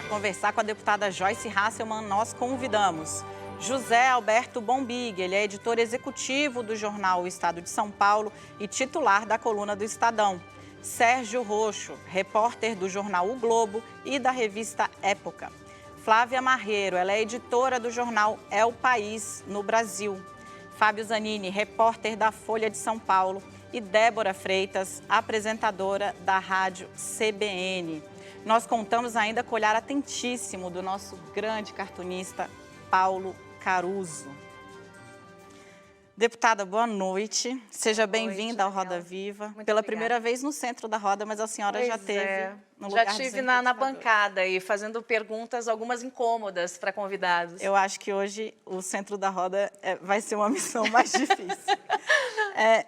conversar com a deputada Joyce Hasselmann, nós convidamos José Alberto Bombig, ele é editor executivo do jornal O Estado de São Paulo e titular da coluna do Estadão. Sérgio Roxo, repórter do jornal O Globo e da revista Época. Flávia Marreiro, ela é editora do jornal É o País, no Brasil. Fábio Zanini, repórter da Folha de São Paulo. E Débora Freitas, apresentadora da rádio CBN. Nós contamos ainda com o olhar atentíssimo do nosso grande cartunista Paulo Caruso. Deputada, boa noite. Seja bem-vinda ao Roda Viva. Pela primeira vez no centro da roda, mas a senhora já teve no lugar já tive na bancada e fazendo perguntas, algumas incômodas para convidados. Eu acho que hoje o centro da roda vai ser uma missão mais difícil.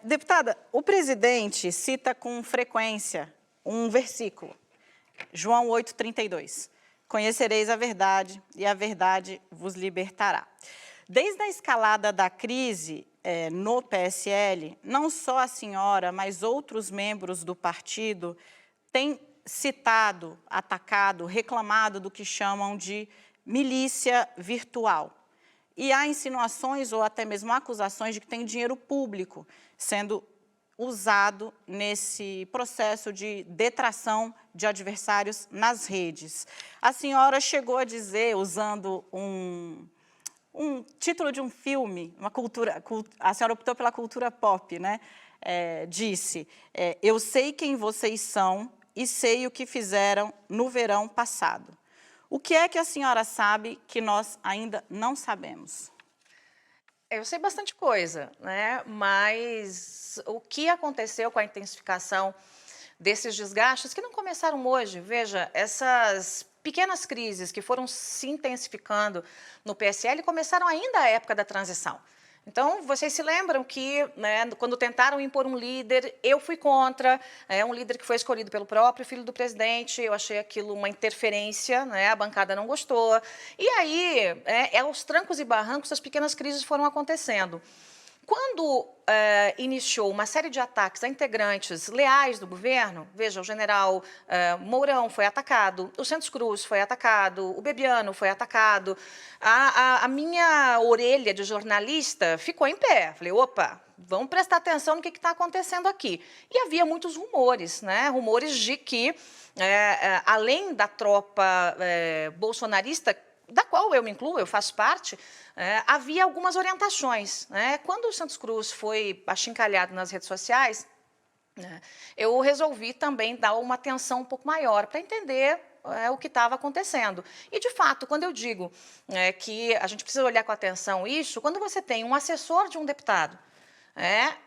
Deputada, o presidente cita com frequência um versículo, João 8,32. Conhecereis a verdade e a verdade vos libertará. Desde a escalada da crise no PSL, não só a senhora, mas outros membros do partido têm citado, atacado, reclamado do que chamam de milícia virtual. E há insinuações ou até mesmo acusações de que tem dinheiro público sendo usado nesse processo de detração de adversários nas redes. A senhora chegou a dizer, usando um título de um filme, a senhora optou pela cultura pop, né? Disse, eu sei quem vocês são e sei o que fizeram no verão passado. O que é que a senhora sabe que nós ainda não sabemos? Eu sei bastante coisa, né? Mas o que aconteceu com a intensificação desses desgastes, que não começaram hoje, veja, essas pequenas crises que foram se intensificando no PSL começaram ainda à época da transição. Então, vocês se lembram que, né, quando tentaram impor um líder, eu fui contra, um líder que foi escolhido pelo próprio filho do presidente, eu achei aquilo uma interferência, né, a bancada não gostou. E aí, aos trancos e barrancos, as pequenas crises foram acontecendo. Quando iniciou uma série de ataques a integrantes leais do governo, veja, o general Mourão foi atacado, o Santos Cruz foi atacado, o Bebiano foi atacado, a minha orelha de jornalista ficou em pé. Falei, opa, vamos prestar atenção no que está acontecendo aqui. E havia muitos rumores, né? Rumores de que, além da tropa bolsonarista, da qual eu me incluo, eu faço parte, havia algumas orientações. Quando o Santos Cruz foi achincalhado nas redes sociais, eu resolvi também dar uma atenção um pouco maior para entender o que estava acontecendo. E, de fato, quando eu digo que a gente precisa olhar com atenção isso, quando você tem um assessor de um deputado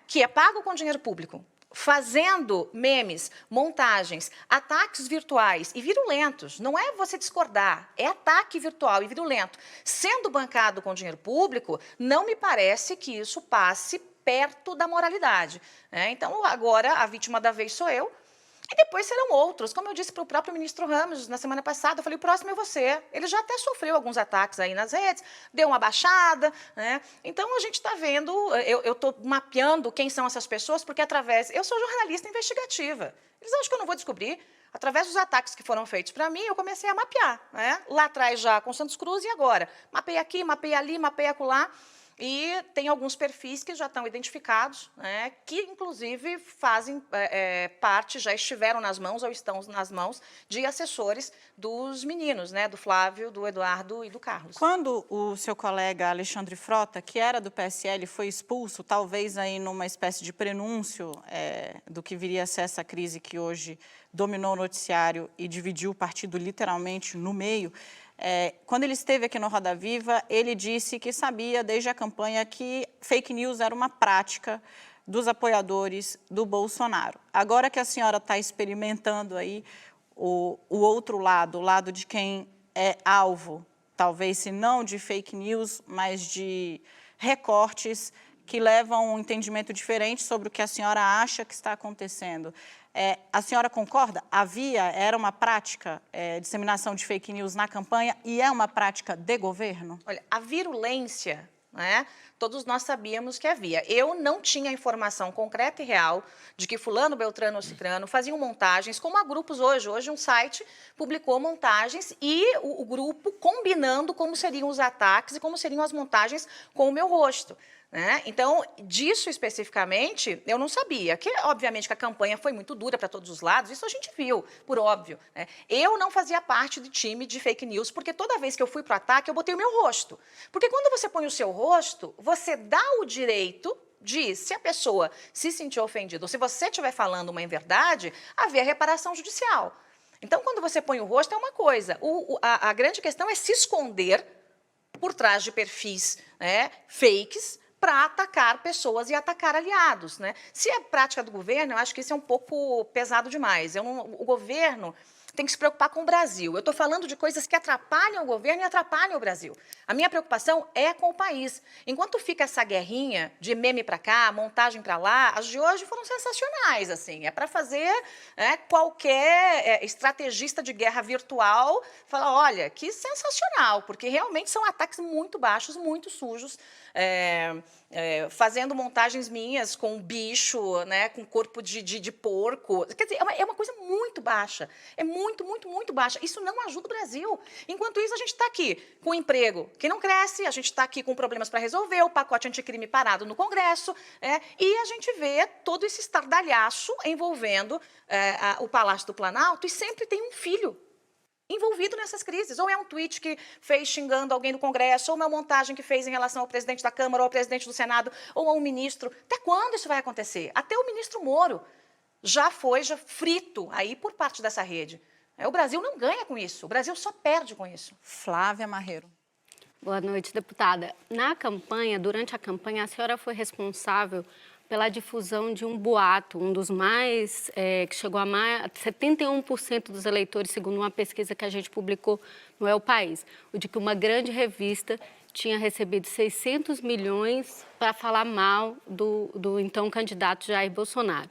que é pago com dinheiro público, fazendo memes, montagens, ataques virtuais e virulentos. Não é você discordar, é ataque virtual e virulento. Sendo bancado com dinheiro público, não me parece que isso passe perto da moralidade. Então, agora, a vítima da vez sou eu, e depois serão outros. Como eu disse para o próprio ministro Ramos na semana passada, eu falei, o próximo é você. Ele já até sofreu alguns ataques aí nas redes, deu uma baixada, né? Então, a gente está vendo, eu estou mapeando quem são essas pessoas, porque eu sou jornalista investigativa. Eles acham que eu não vou descobrir. Através dos ataques que foram feitos para mim, eu comecei a mapear. Lá atrás já com Santos Cruz e agora. Mapei aqui, mapei ali, mapei acolá. E tem alguns perfis que já estão identificados, que, inclusive, fazem parte, já estiveram nas mãos ou estão nas mãos de assessores dos meninos, do Flávio, do Eduardo e do Carlos. Quando o seu colega Alexandre Frota, que era do PSL, foi expulso, talvez aí numa espécie de prenúncio do que viria a ser essa crise que hoje dominou o noticiário e dividiu o partido literalmente no meio, quando ele esteve aqui no Roda Viva, ele disse que sabia desde a campanha que fake news era uma prática dos apoiadores do Bolsonaro. Agora que a senhora está experimentando aí o outro lado, o lado de quem é alvo, talvez se não de fake news, mas de recortes que levam a um entendimento diferente sobre o que a senhora acha que está acontecendo. A senhora concorda? Era uma prática disseminação de fake news na campanha e é uma prática de governo? Olha, a virulência né? Todos nós sabíamos que havia. Eu não tinha informação concreta e real de que fulano, beltrano ou cicrano faziam montagens, como há grupos hoje. Hoje um site publicou montagens e o grupo combinando como seriam os ataques e como seriam as montagens com o meu rosto. Né? Então, disso especificamente, eu não sabia. Que, obviamente, que a campanha foi muito dura para todos os lados, isso a gente viu, por óbvio. Né? Eu não fazia parte de time de fake news, porque toda vez que eu fui para o ataque, eu botei o meu rosto. Porque quando você põe o seu rosto, você dá o direito de, se a pessoa se sentir ofendida, ou se você estiver falando uma inverdade, haver reparação judicial. Então, quando você põe o rosto, é uma coisa. A grande questão é se esconder por trás de perfis, né, fakes, para atacar pessoas e atacar aliados. Né? Se é prática do governo, eu acho que isso é um pouco pesado demais. O governo tem que se preocupar com o Brasil. Eu estou falando de coisas que atrapalham o governo e atrapalham o Brasil. A minha preocupação é com o país. Enquanto fica essa guerrinha de meme para cá, montagem para lá, as de hoje foram sensacionais. Assim. É para fazer qualquer estrategista de guerra virtual falar, olha, que sensacional, porque realmente são ataques muito baixos, muito sujos, fazendo montagens minhas com bicho, né, com corpo de porco. Quer dizer, é uma coisa muito baixa. É muito baixa. Isso não ajuda o Brasil. Enquanto isso, a gente está aqui com um emprego que não cresce, a gente está aqui com problemas para resolver, o pacote anticrime parado no Congresso, e a gente vê todo esse estardalhaço envolvendo o Palácio do Planalto, e sempre tem um filho envolvido nessas crises. Ou é um tweet que fez xingando alguém do Congresso, ou uma montagem que fez em relação ao presidente da Câmara, ou ao presidente do Senado, ou a um ministro. Até quando isso vai acontecer? Até o ministro Moro já foi frito aí por parte dessa rede. O Brasil não ganha com isso, o Brasil só perde com isso. Flávia Marreiro. Boa noite, deputada. Na campanha, durante a campanha, a senhora foi responsável pela difusão de um boato, um dos mais, que chegou a 71% dos eleitores, segundo uma pesquisa que a gente publicou no El País, o de que uma grande revista tinha recebido 600 milhões para falar mal do então candidato Jair Bolsonaro.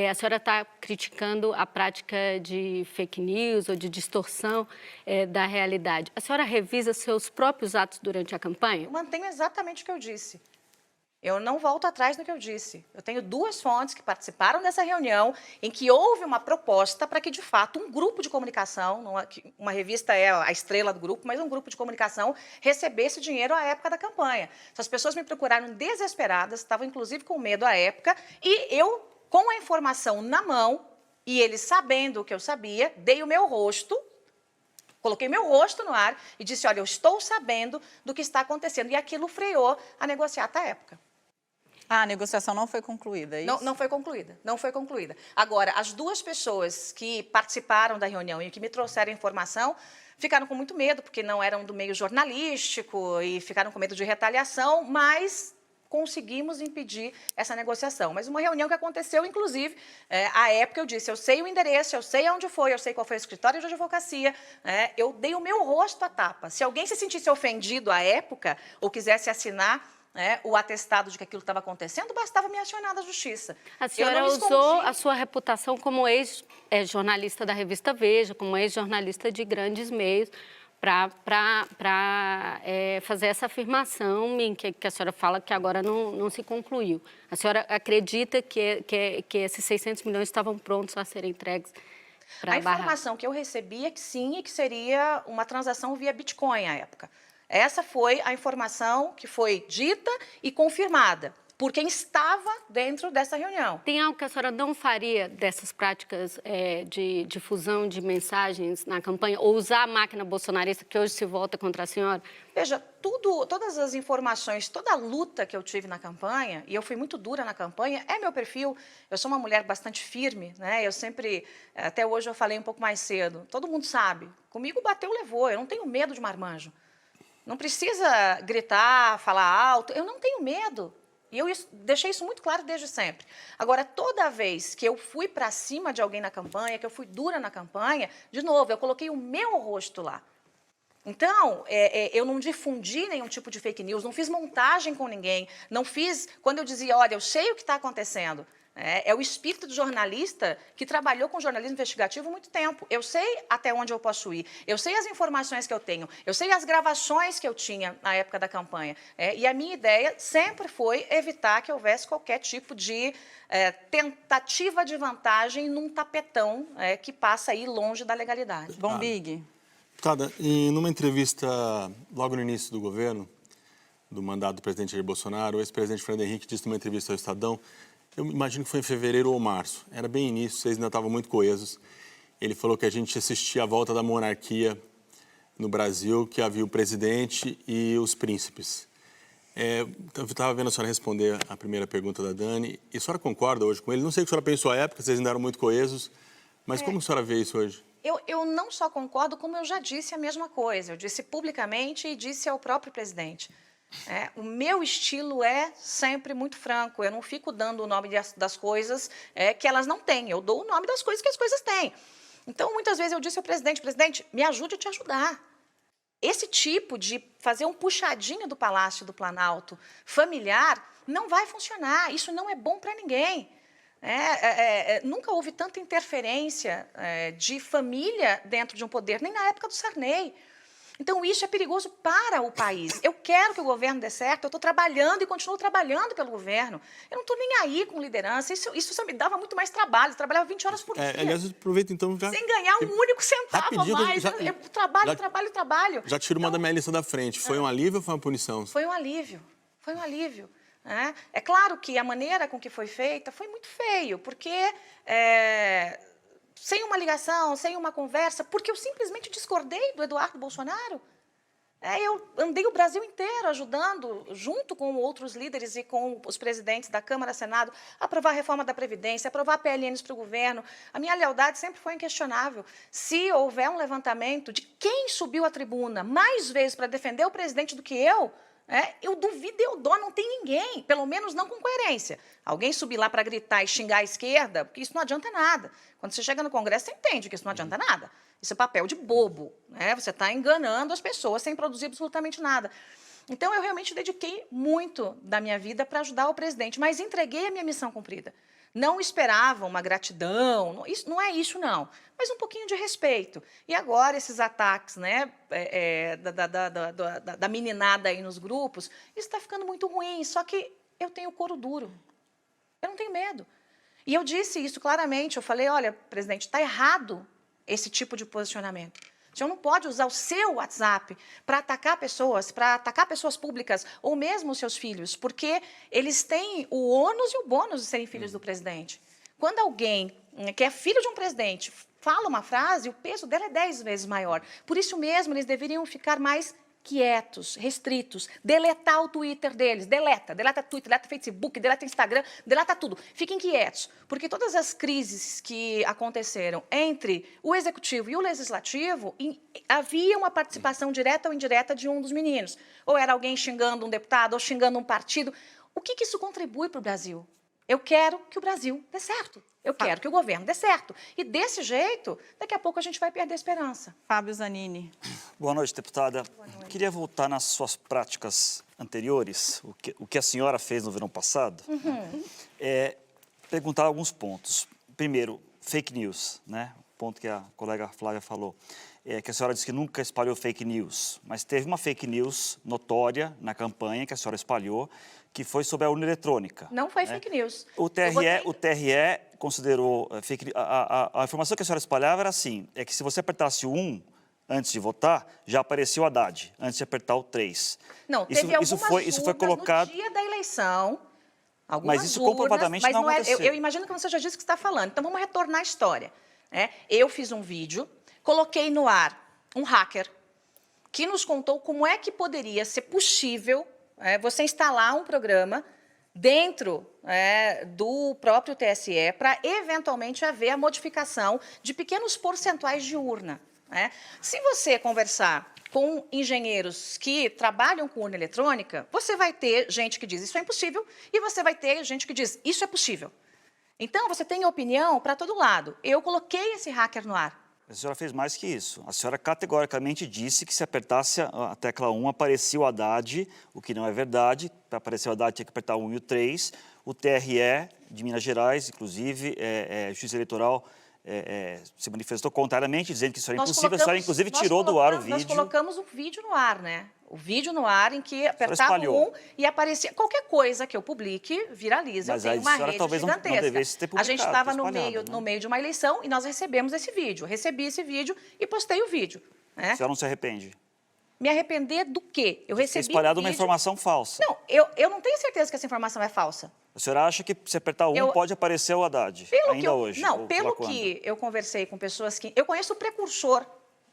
A senhora está criticando a prática de fake news ou de distorção da realidade. A senhora revisa seus próprios atos durante a campanha? Eu mantenho exatamente o que eu disse. Eu não volto atrás do que eu disse. Eu tenho duas fontes que participaram dessa reunião em que houve uma proposta para que, de fato, um grupo de comunicação, uma revista é a estrela do grupo, mas um grupo de comunicação recebesse dinheiro à época da campanha. Essas pessoas me procuraram desesperadas, estavam inclusive com medo à época, e eu, com a informação na mão, e eles sabendo o que eu sabia, dei o meu rosto, coloquei meu rosto no ar e disse, olha, eu estou sabendo do que está acontecendo. E aquilo freou a negociata à época. A negociação não foi concluída, é isso? Não foi concluída, não foi concluída. Agora, as duas pessoas que participaram da reunião e que me trouxeram informação ficaram com muito medo, porque não eram do meio jornalístico e ficaram com medo de retaliação, mas conseguimos impedir essa negociação. Mas uma reunião que aconteceu, inclusive, à época eu disse, eu sei o endereço, eu sei onde foi, eu sei qual foi o escritório de advocacia, eu dei o meu rosto à tapa. Se alguém se sentisse ofendido à época ou quisesse assinar o atestado de que aquilo estava acontecendo, bastava me acionar da justiça. A senhora usou a sua reputação como ex-jornalista da revista Veja, como ex-jornalista de grandes meios, para fazer essa afirmação que a senhora fala que agora não se concluiu. A senhora acredita que esses 600 milhões estavam prontos a serem entregues para a Barra? A informação que eu recebi é que sim, e que seria uma transação via Bitcoin à época. Essa foi a informação que foi dita e confirmada por quem estava dentro dessa reunião. Tem algo que a senhora não faria dessas práticas de difusão de mensagens na campanha, ou usar a máquina bolsonarista que hoje se volta contra a senhora? Veja, todas as informações, toda a luta que eu tive na campanha, e eu fui muito dura na campanha, é meu perfil. Eu sou uma mulher bastante firme, né? Eu sempre, até hoje eu falei um pouco mais cedo, todo mundo sabe, comigo bateu, levou, eu não tenho medo de marmanjo. Não precisa gritar, falar alto, eu não tenho medo. E eu deixei isso muito claro desde sempre. Agora, toda vez que eu fui para cima de alguém na campanha, que eu fui dura na campanha, de novo, eu coloquei o meu rosto lá. Então, eu não difundi nenhum tipo de fake news, não fiz montagem com ninguém, não fiz, quando eu dizia, olha, eu sei o que está acontecendo, É o espírito do jornalista que trabalhou com jornalismo investigativo há muito tempo. Eu sei até onde eu posso ir, eu sei as informações que eu tenho, eu sei as gravações que eu tinha na época da campanha. E a minha ideia sempre foi evitar que houvesse qualquer tipo de tentativa de vantagem num tapetão que passa aí longe da legalidade. Bom, Big. Deputada, numa entrevista logo no início do governo, do mandato do presidente Jair Bolsonaro, o ex-presidente Fernando Henrique disse numa entrevista ao Estadão, eu imagino que foi em fevereiro ou março, era bem início, vocês ainda estavam muito coesos. Ele falou que a gente assistia à volta da monarquia no Brasil, que havia o presidente e os príncipes. Eu estava vendo a senhora responder a primeira pergunta da Dani, e a senhora concorda hoje com ele? Não sei o que a senhora pensou à época, vocês ainda eram muito coesos, mas como a senhora vê isso hoje? Eu não só concordo, como eu já disse a mesma coisa. Eu disse publicamente e disse ao próprio presidente. O meu estilo é sempre muito franco. Eu não fico dando o nome das coisas que elas não têm. Eu dou o nome das coisas que as coisas têm. Então, muitas vezes eu disse ao presidente, presidente, me ajude a te ajudar. Esse tipo de fazer um puxadinho do Palácio do Planalto familiar não vai funcionar. Isso não é bom para ninguém. Nunca houve tanta interferência de família dentro de um poder, nem na época do Sarney. Então, isso é perigoso para o país. Eu quero que o governo dê certo, eu estou trabalhando e continuo trabalhando pelo governo. Eu não estou nem aí com liderança, isso só me dava muito mais trabalho, eu trabalhava 20 horas por dia. Aliás, eu aproveito então já... Sem ganhar um único centavo a mais. Eu trabalho. Já tiro uma da minha lista da frente. Foi um alívio ou foi uma punição? Foi um alívio. É claro que a maneira com que foi feita foi muito feio, porque sem uma ligação, sem uma conversa, porque eu simplesmente discordei do Eduardo Bolsonaro. Eu andei o Brasil inteiro ajudando, junto com outros líderes e com os presidentes da Câmara e Senado, a aprovar a reforma da Previdência, aprovar PLNs para o governo. A minha lealdade sempre foi inquestionável. Se houver um levantamento de quem subiu à tribuna mais vezes para defender o presidente do que eu duvido e eu dou, não tem ninguém, pelo menos não com coerência. Alguém subir lá para gritar e xingar a esquerda, porque isso não adianta nada. Quando você chega no Congresso, você entende que isso não adianta nada. Isso é papel de bobo, Você está enganando as pessoas sem produzir absolutamente nada. Então, eu realmente dediquei muito da minha vida para ajudar o presidente, mas entreguei a minha missão cumprida. Não esperava uma gratidão, não é isso, não. Mas um pouquinho de respeito. E agora, esses ataques da meninada aí nos grupos, isso está ficando muito ruim, só que eu tenho couro duro. Eu não tenho medo. E eu disse isso claramente, eu falei, olha, presidente, está errado esse tipo de posicionamento. O senhor não pode usar o seu WhatsApp para atacar pessoas públicas, ou mesmo os seus filhos, porque eles têm o ônus e o bônus de serem filhos do presidente. Quando alguém que é filho de um presidente fala uma frase, o peso dela é 10 vezes maior. Por isso mesmo, eles deveriam ficar mais quietos, restritos, deletar o Twitter deles, deleta Twitter, deleta Facebook, deleta Instagram, deleta tudo. Fiquem quietos, porque todas as crises que aconteceram entre o Executivo e o Legislativo, havia uma participação direta ou indireta de um dos meninos. Ou era alguém xingando um deputado, ou xingando um partido. O que isso contribui para o Brasil? Eu quero que o Brasil dê certo. Eu quero que o governo dê certo. E desse jeito, daqui a pouco a gente vai perder a esperança. Fábio Zanini. Boa noite, deputada. Boa noite. Queria voltar nas suas práticas anteriores, o que a senhora fez no verão passado, perguntar alguns pontos. Primeiro, fake news, o ponto que a colega Flávia falou, que a senhora disse que nunca espalhou fake news, mas teve uma fake news notória na campanha que a senhora espalhou, que foi sobre a urna eletrônica. Não foi fake news. O TRE considerou fake news. A informação que a senhora espalhava era assim, que se você apertasse o 1 antes de votar, já apareceu o Haddad, antes de apertar o 3. Não, teve isso foi colocado no dia da eleição. Mas isso comprovadamente não aconteceu. Eu imagino que não seja disso que você está falando. Então, vamos retornar à história. Eu fiz um vídeo, coloquei no ar um hacker que nos contou como é que poderia ser possível você instalar um programa dentro do próprio TSE para, eventualmente, haver a modificação de pequenos percentuais de urna. Se você conversar com engenheiros que trabalham com urna eletrônica, você vai ter gente que diz isso é impossível e você vai ter gente que diz isso é possível. Então, você tem opinião para todo lado. Eu coloquei esse hacker no ar. A senhora fez mais que isso. A senhora categoricamente disse que se apertasse a tecla 1, aparecia o Haddad, o que não é verdade. Para aparecer o Haddad, tinha que apertar o 1 e o 3. O TRE de Minas Gerais, inclusive, a Justiça Eleitoral se manifestou contrariamente, dizendo que isso era impossível. A senhora, inclusive, tirou do ar o vídeo. Nós colocamos o vídeo no ar, né? O vídeo no ar em que apertava um e aparecia. Qualquer coisa que eu publique viraliza. Mas eu tenho aí uma a senhora rede talvez gigantesca. não devesse ter publicado, a gente estava espalhado, no meio de uma eleição e nós recebemos esse vídeo. Recebi esse vídeo e postei o vídeo. Né? A senhora não se arrepende? Me arrepender do quê? Eu recebi espalhado um vídeo... uma informação falsa. Não, eu não tenho certeza que essa informação é falsa. A senhora acha que se apertar pode aparecer o Haddad, ainda hoje? Não, pelo que eu conversei com pessoas que... Eu conheço o precursor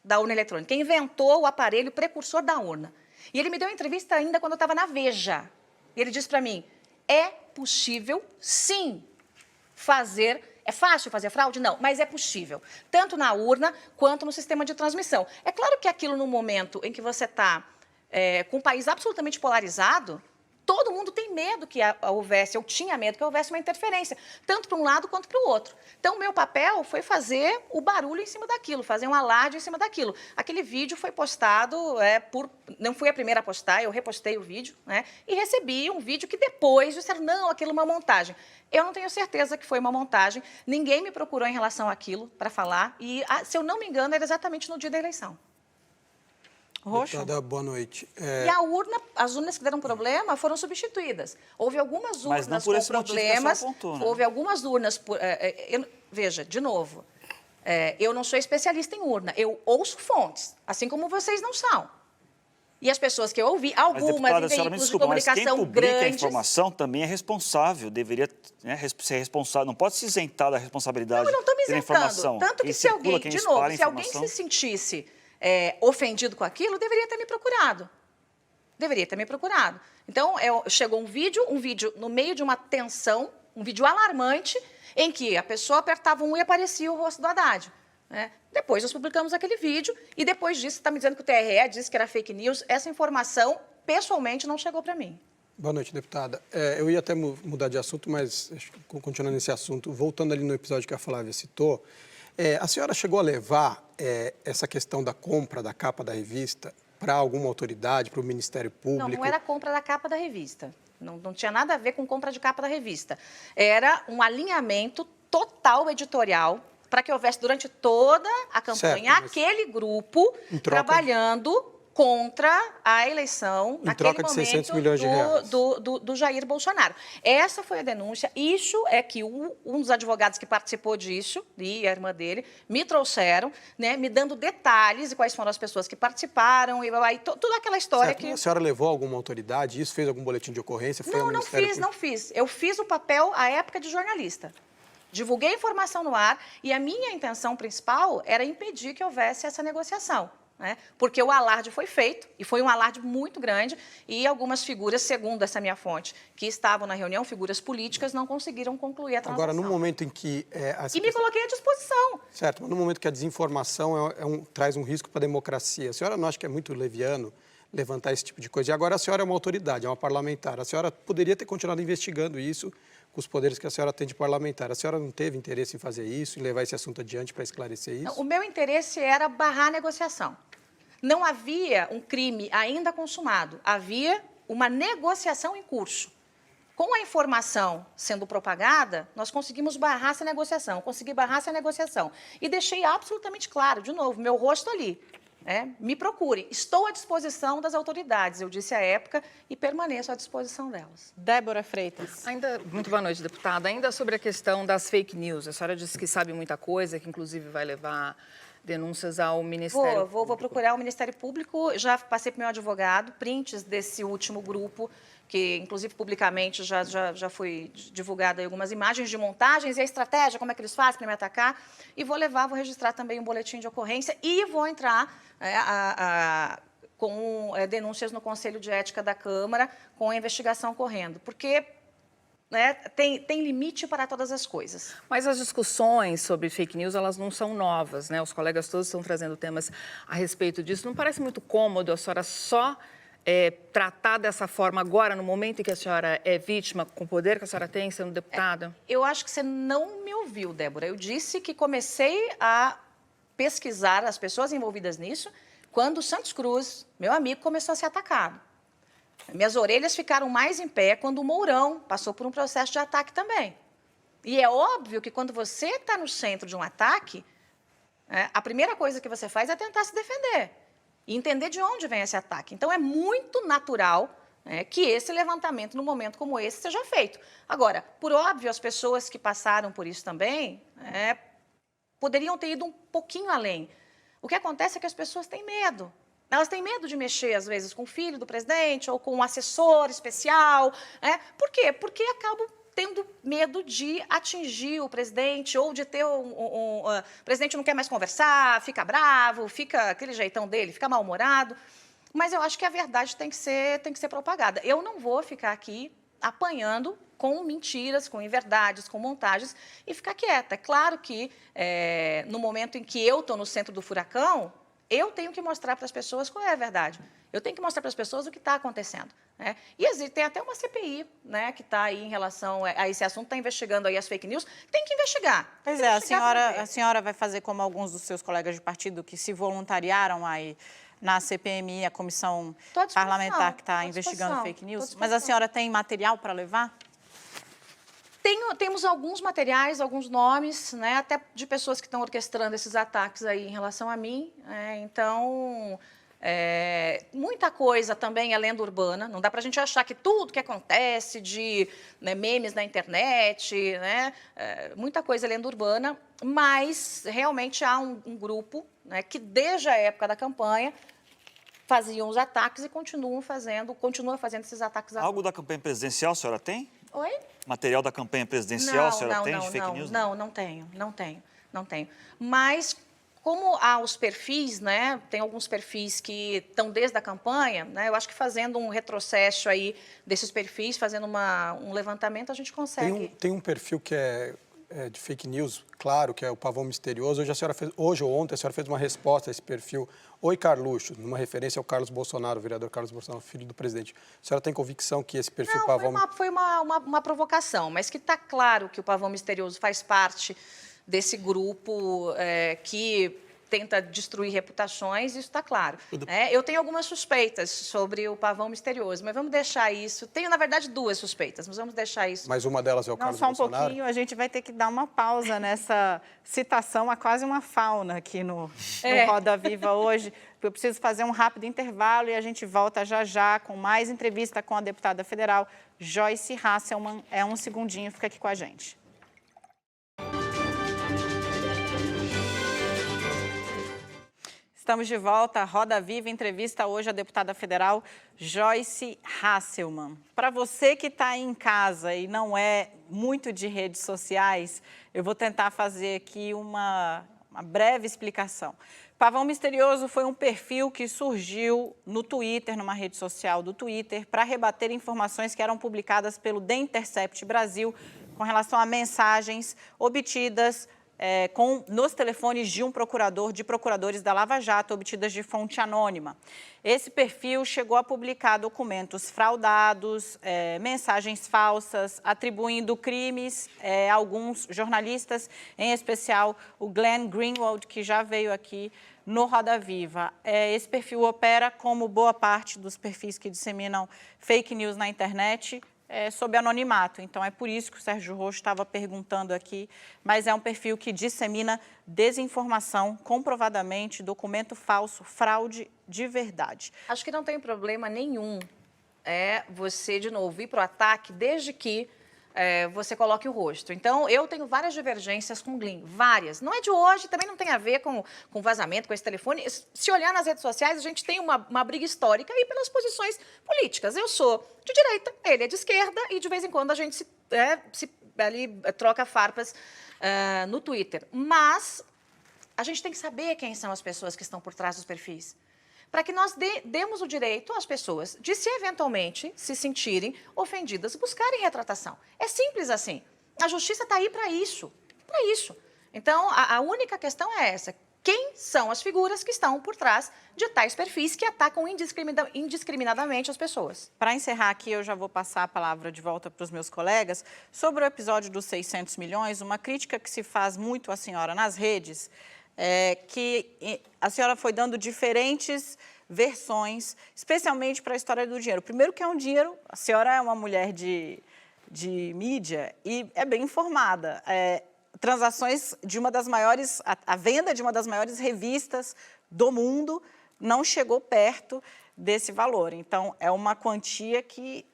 da urna eletrônica, quem inventou o aparelho precursor da urna. E ele me deu uma entrevista ainda quando eu estava na Veja. E ele disse para mim, é possível, sim, fazer... É fácil fazer fraude? Não, mas é possível. Tanto na urna quanto no sistema de transmissão. É claro que aquilo no momento em que você está com um país absolutamente polarizado, todo mundo tem medo que houvesse, eu tinha medo que houvesse uma interferência, tanto para um lado quanto para o outro. Então, o meu papel foi fazer o barulho em cima daquilo, fazer um alarde em cima daquilo. Aquele vídeo foi postado, não fui a primeira a postar, eu repostei o vídeo, né, e recebi um vídeo que depois disseram, não, aquilo é uma montagem. Eu não tenho certeza que foi uma montagem, ninguém me procurou em relação àquilo para falar, e, se eu não me engano, era exatamente no dia da eleição. Roxo. Deputada, boa noite. E a urna, as urnas que deram problema foram substituídas. Houve algumas urnas não por com esse motivo que a senhora problemas. apontou, né? Houve algumas urnas. Veja, de novo, eu não sou especialista em urna. Eu ouço fontes, assim como vocês não são. E as pessoas que eu ouvi, algumas em veículos de comunicação mas quem publica grandes... a informação também é responsável, deveria ser responsável, não pode se isentar da responsabilidade Não, eu não estou me pela isentando. informação. Tanto que se alguém, de novo, se alguém se sentisse ofendido com aquilo, deveria ter me procurado. Deveria ter me procurado. Então, chegou um vídeo no meio de uma tensão, um vídeo alarmante, em que a pessoa apertava e aparecia o rosto do Haddad. Né? Depois nós publicamos aquele vídeo e depois disso, está me dizendo que o TRE disse que era fake news. Essa informação, pessoalmente, não chegou para mim. Boa noite, deputada. Eu ia até mudar de assunto, mas continuando nesse assunto, voltando ali no episódio que a Flávia citou, a senhora chegou a levar essa questão da compra da capa da revista para alguma autoridade, para o Ministério Público? Não era a compra da capa da revista. Não tinha nada a ver com compra de capa da revista. Era um alinhamento total editorial para que houvesse durante toda a campanha aquele grupo trabalhando contra a eleição naquele troca de momento 600 milhões de reais. do Jair Bolsonaro. Essa foi a denúncia. Isso é que um dos advogados que participou disso, e a irmã dele, me trouxeram, né, me dando detalhes de quais foram as pessoas que participaram, e toda aquela história certo. A senhora levou alguma autoridade? Isso fez algum boletim de ocorrência? Não fiz. Eu fiz o papel, à época, de jornalista. Divulguei informação no ar e a minha intenção principal era impedir que houvesse essa negociação. Né? Porque o alarde foi feito, e foi um alarde muito grande, e algumas figuras, segundo essa minha fonte, que estavam na reunião, figuras políticas, não conseguiram concluir a transação. Agora, no momento em que... E me coloquei à disposição. Certo, mas no momento que a desinformação traz um risco para a democracia, a senhora não acha que é muito leviano levantar esse tipo de coisa? E agora a senhora é uma autoridade, é uma parlamentar. A senhora poderia ter continuado investigando isso com os poderes que a senhora tem de parlamentar. A senhora não teve interesse em fazer isso, em levar esse assunto adiante para esclarecer isso? Não, o meu interesse era barrar a negociação. Não havia um crime ainda consumado, havia uma negociação em curso. Com a informação sendo propagada, nós conseguimos barrar essa negociação, E deixei absolutamente claro, de novo, meu rosto ali. Me procure. Estou à disposição das autoridades, eu disse à época, e permaneço à disposição delas. Débora Freitas. Muito boa noite, deputada. Ainda sobre a questão das fake news, a senhora disse que sabe muita coisa, que inclusive vai levar denúncias ao Ministério Vou procurar o Ministério Público, já passei para o meu advogado, prints desse último grupo, que inclusive publicamente já foi divulgado aí algumas imagens de montagens e a estratégia, como é que eles fazem para me atacar, e vou registrar também um boletim de ocorrência e vou entrar com denúncias no Conselho de Ética da Câmara, com a investigação correndo, porque tem limite para todas as coisas. Mas as discussões sobre fake news, elas não são novas, né? Os colegas todos estão trazendo temas a respeito disso. Não parece muito cômodo a senhora só tratar dessa forma agora, no momento em que a senhora é vítima, com o poder que a senhora tem, sendo deputada? Eu acho que você não me ouviu, Débora. Eu disse que comecei a pesquisar as pessoas envolvidas nisso quando o Santos Cruz, meu amigo, começou a ser atacado. Minhas orelhas ficaram mais em pé quando o Mourão passou por um processo de ataque também. E é óbvio que quando você está no centro de um ataque, a primeira coisa que você faz é tentar se defender e entender de onde vem esse ataque. Então, é muito natural que esse levantamento, num momento como esse, seja feito. Agora, por óbvio, as pessoas que passaram por isso também poderiam ter ido um pouquinho além. O que acontece é que as pessoas têm medo. Elas têm medo de mexer, às vezes, com o filho do presidente ou com um assessor especial. Por quê? Porque acabam tendo medo de atingir o presidente ou de ter o presidente não quer mais conversar, fica bravo, fica aquele jeitão dele, fica mal-humorado. Mas eu acho que a verdade tem que ser propagada. Eu não vou ficar aqui apanhando com mentiras, com inverdades, com montagens e ficar quieta. É claro que no momento em que eu estou no centro do furacão, eu tenho que mostrar para as pessoas qual é a verdade. Eu tenho que mostrar para as pessoas o que está acontecendo. E tem até uma CPI que está aí em relação a esse assunto, está investigando aí as fake news. Tem que investigar. Pois é, a senhora vai fazer como alguns dos seus colegas de partido que se voluntariaram aí na CPMI, a comissão parlamentar que está investigando fake news. Mas a senhora tem material para levar? Temos alguns materiais, alguns nomes, até de pessoas que estão orquestrando esses ataques aí em relação a mim. Então, muita coisa também é lenda urbana. Não dá para a gente achar que tudo que acontece de memes na internet, muita coisa é lenda urbana, mas realmente há um grupo que, desde a época da campanha, faziam os ataques e continua fazendo esses ataques. Algo da campanha presidencial a senhora tem? Oi? Material da campanha presidencial a senhora tem de fake news? Não tenho. Mas, como há os perfis, tem alguns perfis que estão desde a campanha, eu acho que fazendo um retrocesso aí desses perfis, fazendo um levantamento, a gente consegue. Tem um perfil que é de fake news, claro, que é o Pavão Misterioso. Hoje ou ontem a senhora fez uma resposta a esse perfil. Oi, Carluxo, numa referência ao Carlos Bolsonaro, o vereador Carlos Bolsonaro, filho do presidente. A senhora tem convicção que esse perfil Pavão... Foi uma provocação, mas que está claro que o Pavão Misterioso faz parte desse grupo que tenta destruir reputações, isso está claro. Eu tenho algumas suspeitas sobre o Pavão Misterioso, mas vamos deixar isso. Tenho, na verdade, 2 suspeitas, mas vamos deixar isso. Mas uma delas é o Carlos Bolsonaro? Só um Bolsonaro? pouquinho, a gente vai ter que dar uma pausa nessa citação a quase uma fauna aqui no Roda Viva hoje. Eu preciso fazer um rápido intervalo e a gente volta já com mais entrevista com a deputada federal Joyce Hasselmann. Um segundinho, fica aqui com a gente. Estamos de volta, Roda Viva, entrevista hoje a deputada federal Joyce Hasselmann. Para você que está aí em casa e não é muito de redes sociais, eu vou tentar fazer aqui uma breve explicação. Pavão Misterioso foi um perfil que surgiu no Twitter, numa rede social do Twitter, para rebater informações que eram publicadas pelo The Intercept Brasil com relação a mensagens obtidas nos telefones de procuradores da Lava Jato, obtidas de fonte anônima. Esse perfil chegou a publicar documentos fraudados, mensagens falsas, atribuindo crimes a alguns jornalistas, em especial o Glenn Greenwald, que já veio aqui no Roda Viva. Esse perfil opera como boa parte dos perfis que disseminam fake news na internet, sob anonimato. Então, é por isso que o Sérgio Roxo estava perguntando aqui, mas é um perfil que dissemina desinformação, comprovadamente, documento falso, fraude de verdade. Acho que não tem problema nenhum você, de novo, ir para o ataque, desde que você coloque o rosto. Então, eu tenho várias divergências com o Glenn, várias. Não é de hoje, também não tem a ver com vazamento, com esse telefone. Se olhar nas redes sociais, a gente tem uma briga histórica aí pelas posições políticas. Eu sou de direita, ele é de esquerda, e de vez em quando a gente ali troca farpas no Twitter. Mas a gente tem que saber quem são as pessoas que estão por trás dos perfis, para que nós demos o direito às pessoas de, se eventualmente se sentirem ofendidas, buscarem retratação. É simples assim. A justiça está aí para isso. Então, a única questão é essa. Quem são as figuras que estão por trás de tais perfis que atacam indiscriminadamente as pessoas? Para encerrar aqui, eu já vou passar a palavra de volta para os meus colegas. Sobre o episódio dos 600 milhões, uma crítica que se faz muito à senhora nas redes que a senhora foi dando diferentes versões, especialmente para a história do dinheiro. Primeiro que é um dinheiro, a senhora é uma mulher de mídia e é bem informada. Transações de uma das maiores, a venda de uma das maiores revistas do mundo não chegou perto desse valor. Então, é uma quantia que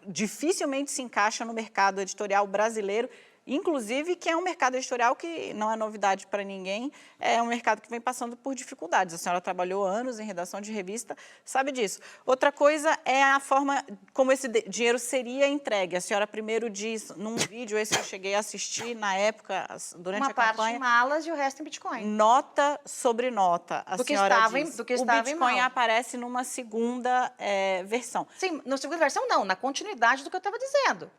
dificilmente se encaixa no mercado editorial brasileiro, inclusive que é um mercado editorial que não é novidade para ninguém, é um mercado que vem passando por dificuldades. A senhora trabalhou anos em redação de revista, sabe disso. Outra coisa é a forma como esse dinheiro seria entregue. A senhora primeiro diz, num vídeo, esse eu cheguei a assistir na época, durante a campanha... Uma parte em malas e o resto em Bitcoin. Nota sobre nota, a senhora diz. Do que estava o Bitcoin em mala. aparece numa segunda versão. Sim, na segunda versão não, na continuidade do que eu estava dizendo.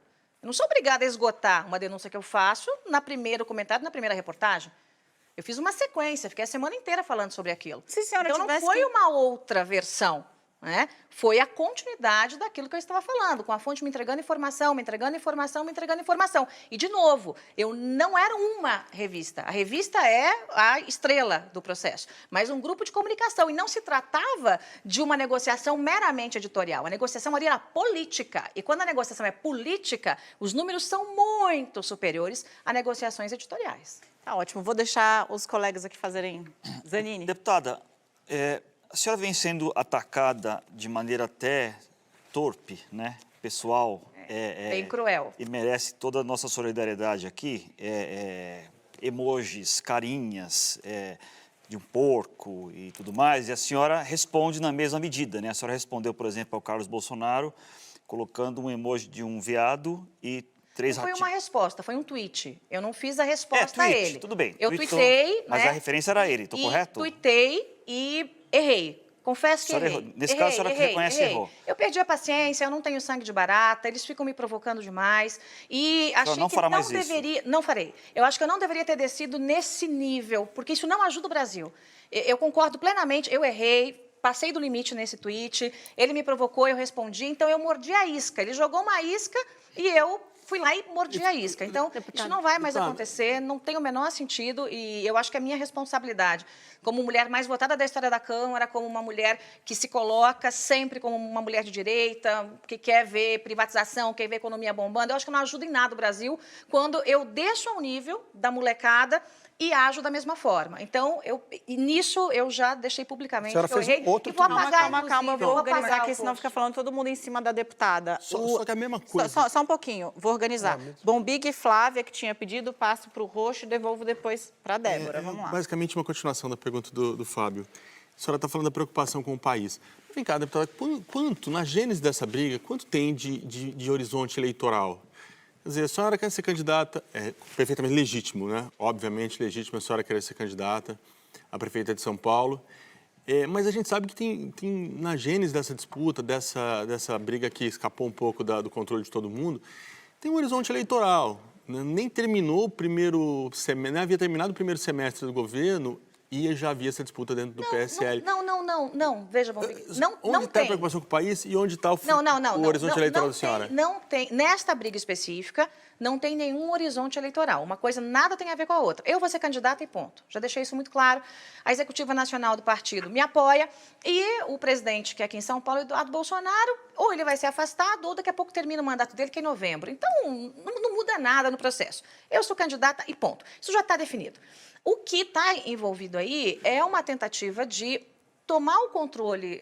Eu não sou obrigada a esgotar uma denúncia que eu faço na primeiro comentário, na primeira reportagem. Eu fiz uma sequência, fiquei a semana inteira falando sobre aquilo. Se a senhora então, não tivesse foi que- uma outra versão, né? Foi a continuidade daquilo que eu estava falando, com a fonte me entregando informação, me entregando informação, me entregando informação. E, de novo, eu não era uma revista. A revista é a estrela do processo, mas um grupo de comunicação. E não se tratava de uma negociação meramente editorial. A negociação ali era política. E quando a negociação é política, os números são muito superiores a negociações editoriais. Tá ótimo, vou deixar os colegas aqui fazerem. Zanini. Deputada, a senhora vem sendo atacada de maneira até torpe, né? Pessoal. Bem cruel. E merece toda a nossa solidariedade aqui. Emojis, carinhas, de um porco e tudo mais. E a senhora responde na mesma medida, né? A senhora respondeu, por exemplo, ao Carlos Bolsonaro, colocando um emoji de um veado e 3 Foi ratinhos. uma resposta, foi um tweet. Eu não fiz a resposta tweet, a ele. tudo bem. Eu Tweetou, tuitei, mas né? a referência era ele, tô correto? Tuitei e errei. Confesso que A senhora errei. errou. Nesse caso, a senhora reconhece e errou. Eu perdi a paciência, eu não tenho sangue de barata, eles ficam me provocando demais. E achei não que fará não mais isso. deveria... Não farei. Eu acho que eu não deveria ter descido nesse nível, porque isso não ajuda o Brasil. Eu concordo plenamente, eu errei, passei do limite nesse tweet, ele me provocou, eu respondi, então eu mordi a isca. Ele jogou uma isca e eu fui lá e mordi a isca. Então, isso não vai mais acontecer, não tem o menor sentido e eu acho que é minha responsabilidade, como mulher mais votada da história da Câmara, como uma mulher que se coloca sempre como uma mulher de direita, que quer ver privatização, quer ver economia bombando. Eu acho que não ajuda em nada o Brasil quando eu deixo ao nível da molecada e ajo da mesma forma. Então, nisso eu já deixei publicamente A senhora que eu fez errei outro e vou tweet. apagar, Calma, eu vou inclusive, organizar apagar aqui, o senão post. fica falando todo mundo em cima da deputada. Só que é a mesma coisa. Só um pouquinho, vou organizar. Bombig e Flávia, que tinha pedido, passo para o Roxo e devolvo depois para a Débora. Vamos lá. Basicamente, uma continuação da pergunta do Fábio. A senhora está falando da preocupação com o país. Vem cá, deputada, quanto, na gênese dessa briga, quanto tem de horizonte eleitoral? Quer dizer, a senhora quer ser candidata, é perfeitamente legítimo, né? Obviamente legítimo a senhora querer ser candidata a prefeita de São Paulo. Mas a gente sabe que tem na gênese dessa disputa, dessa briga que escapou um pouco do controle de todo mundo, tem um horizonte eleitoral. Né? Nem terminou o primeiro semestre, nem havia terminado o primeiro semestre do governo e já havia essa disputa dentro do PSL. Não, veja, Bombig, não Onde está a tem. preocupação com o país e onde está o Não, horizonte eleitoral da senhora? Não tem, nesta briga específica, não tem nenhum horizonte eleitoral. Uma coisa nada tem a ver com a outra. Eu vou ser candidata e ponto. Já deixei isso muito claro. A executiva nacional do partido me apoia e o presidente, que é aqui em São Paulo, Eduardo Bolsonaro, ou ele vai ser afastado ou daqui a pouco termina o mandato dele, que é em novembro. Então, não muda nada no processo. Eu sou candidata e ponto. Isso já está definido. O que está envolvido aí é uma tentativa de tomar o controle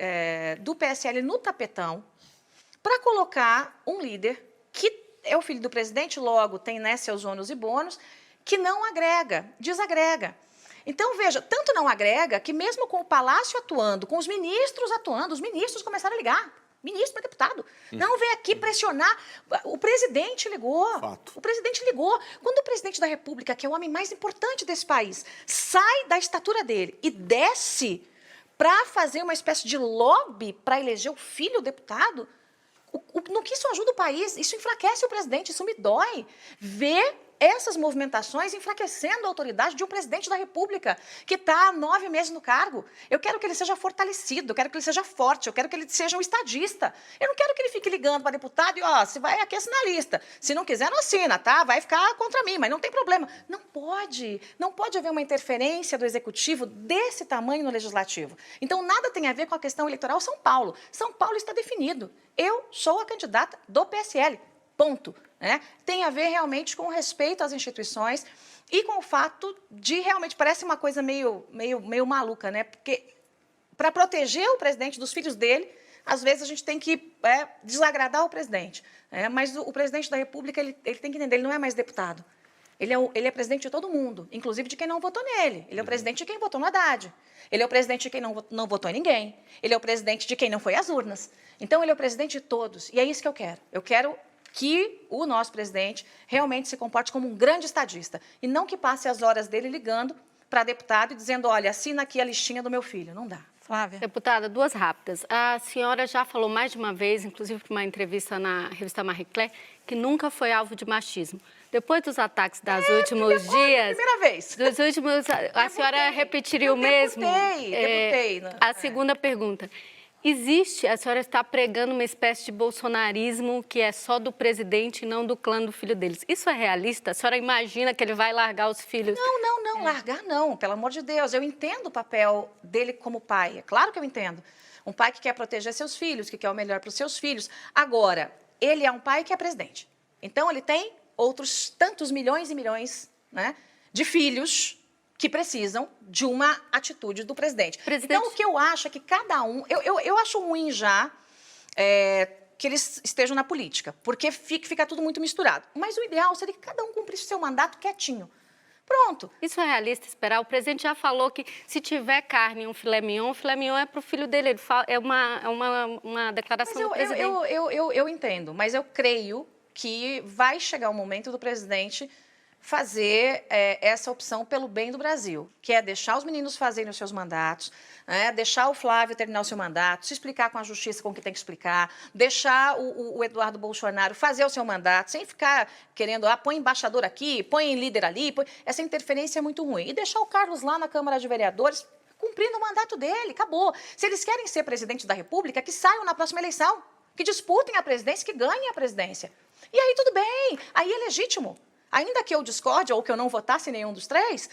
do PSL no tapetão para colocar um líder que é o filho do presidente, logo tem, né, seus ônus e bônus, que não agrega, desagrega. Então, veja, tanto não agrega que mesmo com o Palácio atuando, com os ministros atuando, os ministros começaram a ligar. Ministro para deputado. Não, vem aqui pressionar. O presidente ligou. Fato. O presidente ligou. Quando o presidente da República, que é o homem mais importante desse país, sai da estatura dele e desce para fazer uma espécie de lobby para eleger o filho deputado, no que isso ajuda o país? Isso enfraquece o presidente, isso me dói. Ver essas movimentações enfraquecendo a autoridade de um presidente da República que está há 9 meses no cargo. Eu quero que ele seja fortalecido, eu quero que ele seja forte, eu quero que ele seja um estadista. Eu não quero que ele fique ligando para deputado e, ó, se vai aqui assina a lista. Se não quiser, não assina, tá? Vai ficar contra mim, mas não tem problema. Não pode haver uma interferência do Executivo desse tamanho no Legislativo. Então, nada tem a ver com a questão eleitoral São Paulo. São Paulo está definido. Eu sou a candidata do PSL, ponto. Né? Tem a ver realmente com o respeito às instituições e com o fato de realmente, parece uma coisa meio maluca, né? Porque para proteger o presidente dos filhos dele, às vezes a gente tem que desagradar o presidente. Mas o presidente da República, ele tem que entender, ele não é mais deputado. Ele é presidente de todo mundo, inclusive de quem não votou nele. Ele é o presidente de quem votou no Haddad. Ele é o presidente de quem não votou em ninguém. Ele é o presidente de quem não foi às urnas. Então, ele é o presidente de todos. E é isso que eu quero. Eu quero que o nosso presidente realmente se comporte como um grande estadista. E não que passe as horas dele ligando para deputado e dizendo, olha, assina aqui a listinha do meu filho. Não dá. Flávia. Deputada, 2 rápidas. A senhora já falou mais de uma vez, inclusive para uma entrevista na revista Marie Claire, que nunca foi alvo de machismo. Depois dos ataques dos últimos dias... Primeira vez. Dos últimos... A senhora repetiria o mesmo? Debutei. A segunda pergunta. A senhora está pregando uma espécie de bolsonarismo que é só do presidente e não do clã do filho deles. Isso é realista? A senhora imagina que ele vai largar os filhos? Não, largar não, pelo amor de Deus. Eu entendo o papel dele como pai, é claro que eu entendo. Um pai que quer proteger seus filhos, que quer o melhor para os seus filhos. Agora, ele é um pai que é presidente. Então, ele tem outros tantos milhões e milhões, né, de filhos que precisam de uma atitude do presidente. Então, o que eu acho é que cada um... Eu acho ruim já que eles estejam na política, porque fica tudo muito misturado. Mas o ideal seria que cada um cumprisse o seu mandato quietinho. Pronto. Isso é realista esperar? O presidente já falou que se tiver carne, o filé mignon é para o filho dele. Ele fala, é uma declaração do presidente. Eu entendo, mas eu creio que vai chegar o momento do presidente fazer essa opção pelo bem do Brasil, que é deixar os meninos fazerem os seus mandatos, deixar o Flávio terminar o seu mandato, se explicar com a justiça com o que tem que explicar, deixar o Eduardo Bolsonaro fazer o seu mandato, sem ficar querendo, põe embaixador aqui, põe líder ali, essa interferência é muito ruim. E deixar o Carlos lá na Câmara de Vereadores cumprindo o mandato dele, acabou. Se eles querem ser presidente da República, que saiam na próxima eleição, que disputem a presidência, que ganhem a presidência. E aí tudo bem, aí é legítimo. Ainda que eu discorde ou que eu não votasse em nenhum dos 3,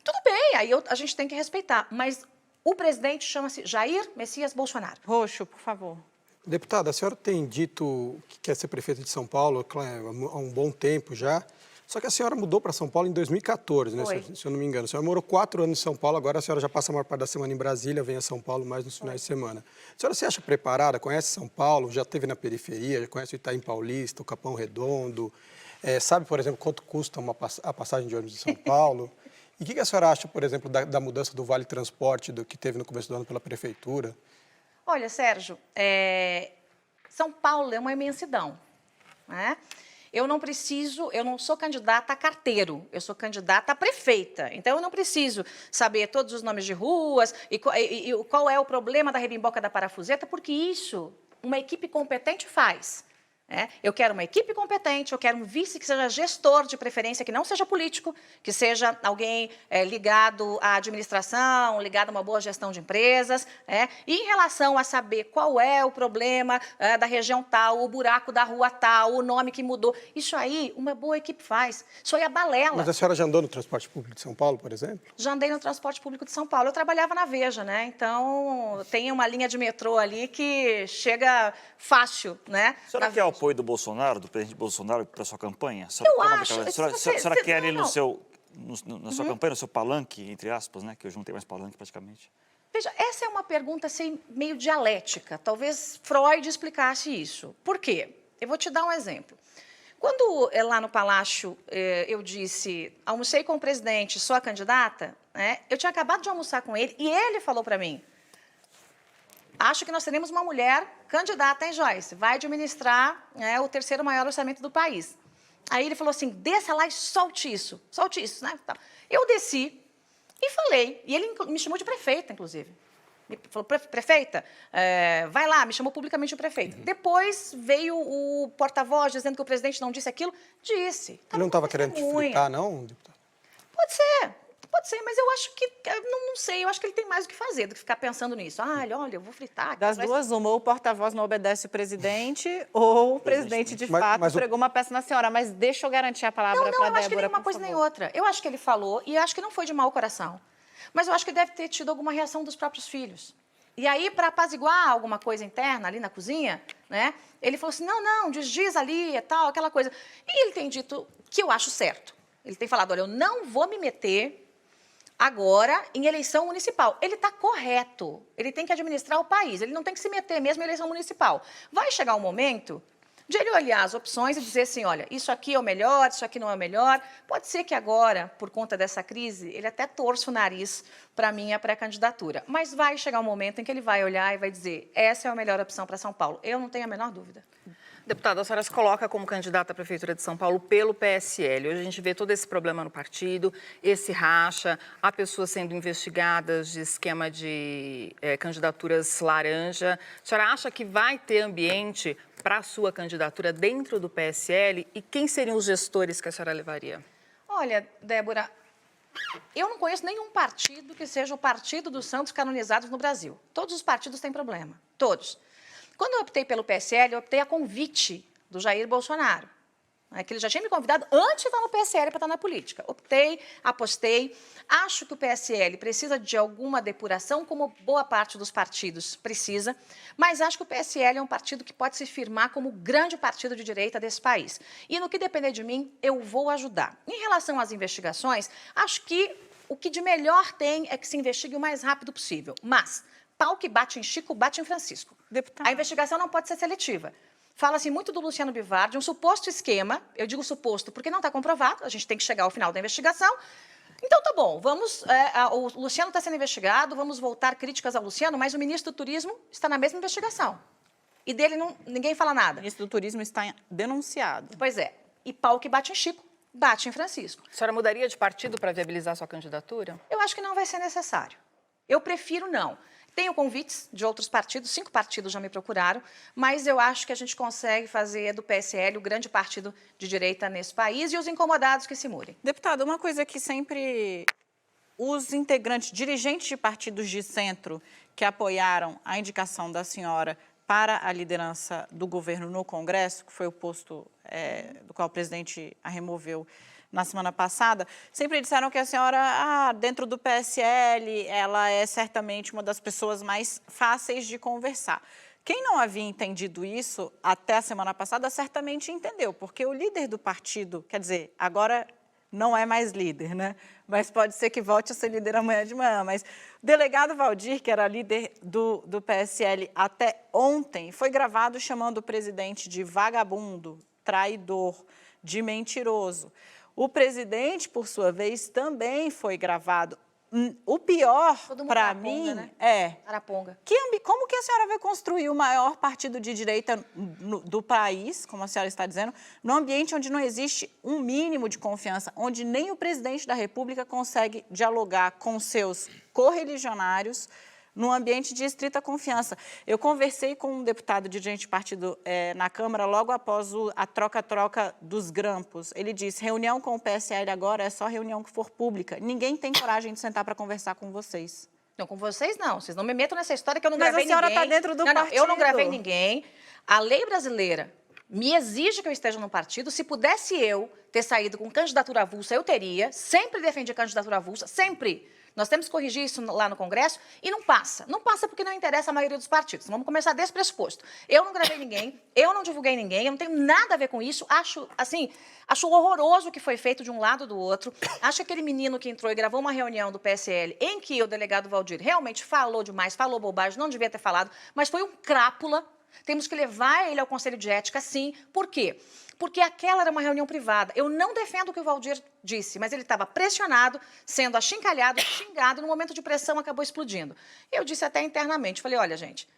tudo bem, aí a gente tem que respeitar. Mas o presidente chama-se Jair Messias Bolsonaro. Roxo, por favor. Deputada, a senhora tem dito que quer ser prefeita de São Paulo há um bom tempo já, só que a senhora mudou para São Paulo em 2014, né, se eu não me engano. A senhora morou 4 anos em São Paulo, agora a senhora já passa a maior parte da semana em Brasília, vem a São Paulo mais nos finais de semana. A senhora se acha preparada, conhece São Paulo, já esteve na periferia, já conhece o Itaim Paulista, o Capão Redondo, sabe, por exemplo, quanto custa a passagem de ônibus de São Paulo? E o que a senhora acha, por exemplo, da mudança do Vale Transporte que teve no começo do ano pela Prefeitura? Olha, Sérgio, São Paulo é uma imensidão, né? Eu não sou candidata a carteiro, eu sou candidata a prefeita. Então, eu não preciso saber todos os nomes de ruas e qual é o problema da rebimboca da parafuseta, porque isso uma equipe competente faz. Eu quero uma equipe competente, eu quero um vice que seja gestor, de preferência, que não seja político, que seja alguém ligado à administração, ligado a uma boa gestão de empresas. E em relação a saber qual é o problema da região tal, o buraco da rua tal, o nome que mudou, isso aí uma boa equipe faz. Isso aí é balela. Mas a senhora já andou no transporte público de São Paulo, por exemplo? Já andei no transporte público de São Paulo. Eu trabalhava na Veja, né? Então, tem uma linha de metrô ali que chega fácil, né? A senhora quer o apoio do Bolsonaro, do presidente Bolsonaro, para a sua campanha? Eu acho. A senhora quer ele na sua campanha, no seu palanque, entre aspas, né? Que hoje não tem mais palanque praticamente. Veja, essa é uma pergunta assim, meio dialética. Talvez Freud explicasse isso. Por quê? Eu vou te dar um exemplo. Quando lá no Palácio eu disse, almocei com o presidente, sou a candidata, eu tinha acabado de almoçar com ele e ele falou para mim, acho que nós teremos uma mulher candidata, hein, Joyce? Vai administrar o 3º maior orçamento do país. Aí ele falou assim, desça lá e solte isso, né? Eu desci e falei, e ele me chamou de prefeita, inclusive. Me falou, prefeita, vai lá, me chamou publicamente o prefeito. Depois veio o porta-voz dizendo que o presidente não disse aquilo. Disse. Ele não estava querendo te fritar, não, deputado? Pode ser, mas eu acho que, não sei, eu acho que ele tem mais o que fazer do que ficar pensando nisso. Olha, eu vou fritar. Das duas, uma, ou o porta-voz não obedece o presidente, ou o presidente, de fato, pregou uma peça na senhora. Mas deixa eu garantir a palavra para a Débora, eu acho que nem uma coisa nem outra. Eu acho que ele falou, e acho que não foi de mau coração. Mas eu acho que deve ter tido alguma reação dos próprios filhos. E aí, para apaziguar alguma coisa interna ali na cozinha, né, ele falou assim, não, desdiz ali e tal, aquela coisa. E ele tem dito que eu acho certo. Ele tem falado, olha, eu não vou me meter agora em eleição municipal. Ele está correto. Ele tem que administrar o país. Ele não tem que se meter mesmo em eleição municipal. Vai chegar um momento de ele olhar as opções e dizer assim, olha, isso aqui é o melhor, isso aqui não é o melhor. Pode ser que agora, por conta dessa crise, ele até torça o nariz para a minha pré-candidatura. Mas vai chegar um momento em que ele vai olhar e vai dizer, essa é a melhor opção para São Paulo. Eu não tenho a menor dúvida. Deputada, a senhora se coloca como candidata à Prefeitura de São Paulo pelo PSL. Hoje a gente vê todo esse problema no partido, esse racha, há pessoas sendo investigadas de esquema de candidaturas laranja. A senhora acha que vai ter ambiente para a sua candidatura dentro do PSL? E quem seriam os gestores que a senhora levaria? Olha, Débora, eu não conheço nenhum partido que seja o partido dos santos canonizados no Brasil. Todos os partidos têm problema, todos. Quando eu optei pelo PSL, eu optei a convite do Jair Bolsonaro, que ele já tinha me convidado antes de estar no PSL para estar na política. Optei, apostei. Acho que o PSL precisa de alguma depuração, como boa parte dos partidos precisa, mas acho que o PSL é um partido que pode se firmar como o grande partido de direita desse país. E no que depender de mim, eu vou ajudar. Em relação às investigações, acho que o que de melhor tem é que se investigue o mais rápido possível. Mas pau que bate em Chico, bate em Francisco. Deputada. A investigação não pode ser seletiva. Fala-se muito do Luciano Bivar, de um suposto esquema, eu digo suposto porque não está comprovado, a gente tem que chegar ao final da investigação. Então, tá bom, o Luciano está sendo investigado, vamos voltar críticas ao Luciano, mas o ministro do Turismo está na mesma investigação. E dele ninguém fala nada. O ministro do Turismo está denunciado. Pois é, e pau que bate em Chico, bate em Francisco. A senhora mudaria de partido para viabilizar sua candidatura? Eu acho que não vai ser necessário. Eu prefiro não. Tenho convites de outros partidos, 5 partidos já me procuraram, mas eu acho que a gente consegue fazer do PSL o grande partido de direita nesse país e os incomodados que se murem. Deputada, uma coisa que sempre os integrantes, dirigentes de partidos de centro que apoiaram a indicação da senhora para a liderança do governo no Congresso, que foi o posto do qual o presidente a removeu na semana passada, sempre disseram que a senhora, dentro do PSL, ela é certamente uma das pessoas mais fáceis de conversar. Quem não havia entendido isso até a semana passada, certamente entendeu, porque o líder do partido, quer dizer, agora não é mais líder, né? Mas pode ser que volte a ser líder amanhã de manhã. Mas o delegado Valdir, que era líder do PSL até ontem, foi gravado chamando o presidente de vagabundo, traidor, de mentiroso. O presidente, por sua vez, também foi gravado. O pior para mim, né? Araponga. Como que a senhora vai construir o maior partido de direita do país, como a senhora está dizendo, num ambiente onde não existe um mínimo de confiança, onde nem o presidente da República consegue dialogar com seus correligionários, num ambiente de estrita confiança. Eu conversei com um deputado dirigente de partido na Câmara logo após a troca-troca dos grampos. Ele disse, reunião com o PSL agora é só reunião que for pública. Ninguém tem coragem de sentar para conversar com vocês. Não, com vocês não. Vocês não me metam nessa história que eu não gravei ninguém. Mas a senhora está dentro do partido. Não, eu não gravei ninguém. A lei brasileira me exige que eu esteja no partido. Se pudesse eu ter saído com candidatura avulsa, eu teria. Sempre defendi candidatura avulsa, sempre. Nós temos que corrigir isso lá no Congresso e não passa. Não passa porque não interessa a maioria dos partidos. Vamos começar desse pressuposto. Eu não gravei ninguém, eu não divulguei ninguém, eu não tenho nada a ver com isso. Acho horroroso o que foi feito de um lado ou do outro. Acho que aquele menino que entrou e gravou uma reunião do PSL em que o delegado Valdir realmente falou demais, falou bobagem, não devia ter falado, mas foi um crápula. Temos que levar ele ao Conselho de Ética, sim. Por quê? Porque aquela era uma reunião privada. Eu não defendo o que o Valdir disse, mas ele estava pressionado, sendo achincalhado, xingado, no momento de pressão acabou explodindo. Eu disse até internamente, falei, olha, gente,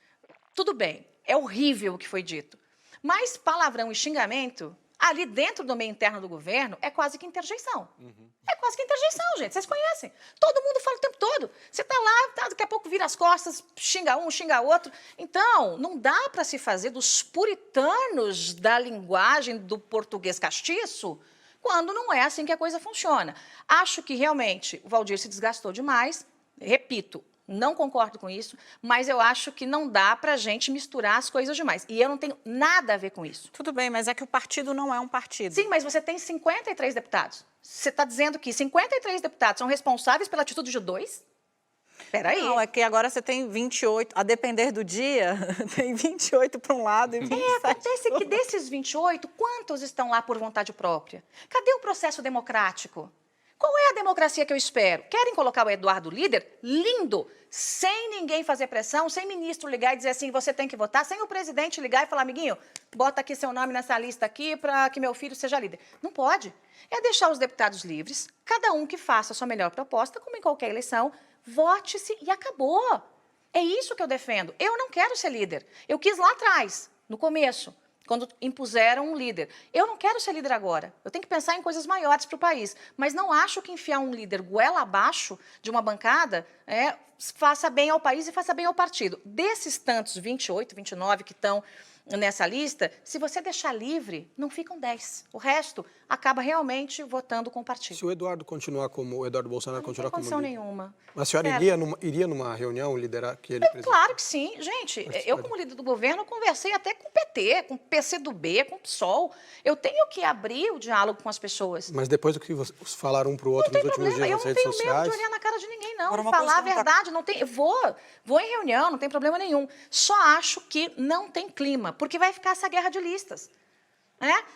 tudo bem, é horrível o que foi dito, mas palavrão e xingamento, ali dentro do meio interno do governo, é quase que interjeição. É quase que interjeição, gente. Vocês conhecem. Todo mundo fala o tempo todo. Você está lá, daqui a pouco vira as costas, xinga um, xinga outro. Então, não dá para se fazer dos puritanos da linguagem do português castiço quando não é assim que a coisa funciona. Acho que, realmente, o Waldir se desgastou demais. Repito, não concordo com isso, mas eu acho que não dá para a gente misturar as coisas demais. E eu não tenho nada a ver com isso. Tudo bem, mas é que o partido não é um partido. Sim, mas você tem 53 deputados. Você está dizendo que 53 deputados são responsáveis pela atitude de 2? Espera aí. Não, é que agora você tem 28, a depender do dia, tem 28 para um lado e 27 Acontece que desses 28, quantos estão lá por vontade própria? Cadê o processo democrático? Qual é a democracia que eu espero? Querem colocar o Eduardo líder? Lindo! Sem ninguém fazer pressão, sem ministro ligar e dizer assim, você tem que votar, sem o presidente ligar e falar, amiguinho, bota aqui seu nome nessa lista aqui para que meu filho seja líder. Não pode. É deixar os deputados livres, cada um que faça a sua melhor proposta, como em qualquer eleição, vote-se e acabou. É isso que eu defendo. Eu não quero ser líder. Eu quis lá atrás, no começo, quando impuseram um líder. Eu não quero ser líder agora. Eu tenho que pensar em coisas maiores para o país. Mas não acho que enfiar um líder goela abaixo de uma bancada faça bem ao país e faça bem ao partido. Desses tantos 28, 29 que estão nessa lista, se você deixar livre, não ficam 10. O resto acaba realmente votando com o partido. Se o Eduardo continuar como o Eduardo Bolsonaro Não continuar tem condição como líder, nenhuma. a senhora Sério. iria numa reunião liderar que ele presidente? Claro que sim. Gente, eu como líder do governo, conversei até com o PT, com o PCdoB, com o PSOL. Eu tenho que abrir o diálogo com as pessoas. Mas depois do que vocês falaram um para o outro nos últimos dias Eu nas não redes tenho medo sociais... de olhar na cara de ninguém, não. Agora, E uma coisa falar a que não tá- verdade, não tem... Eu vou em reunião, não tem problema nenhum. Só acho que não tem clima, porque vai ficar essa guerra de listas.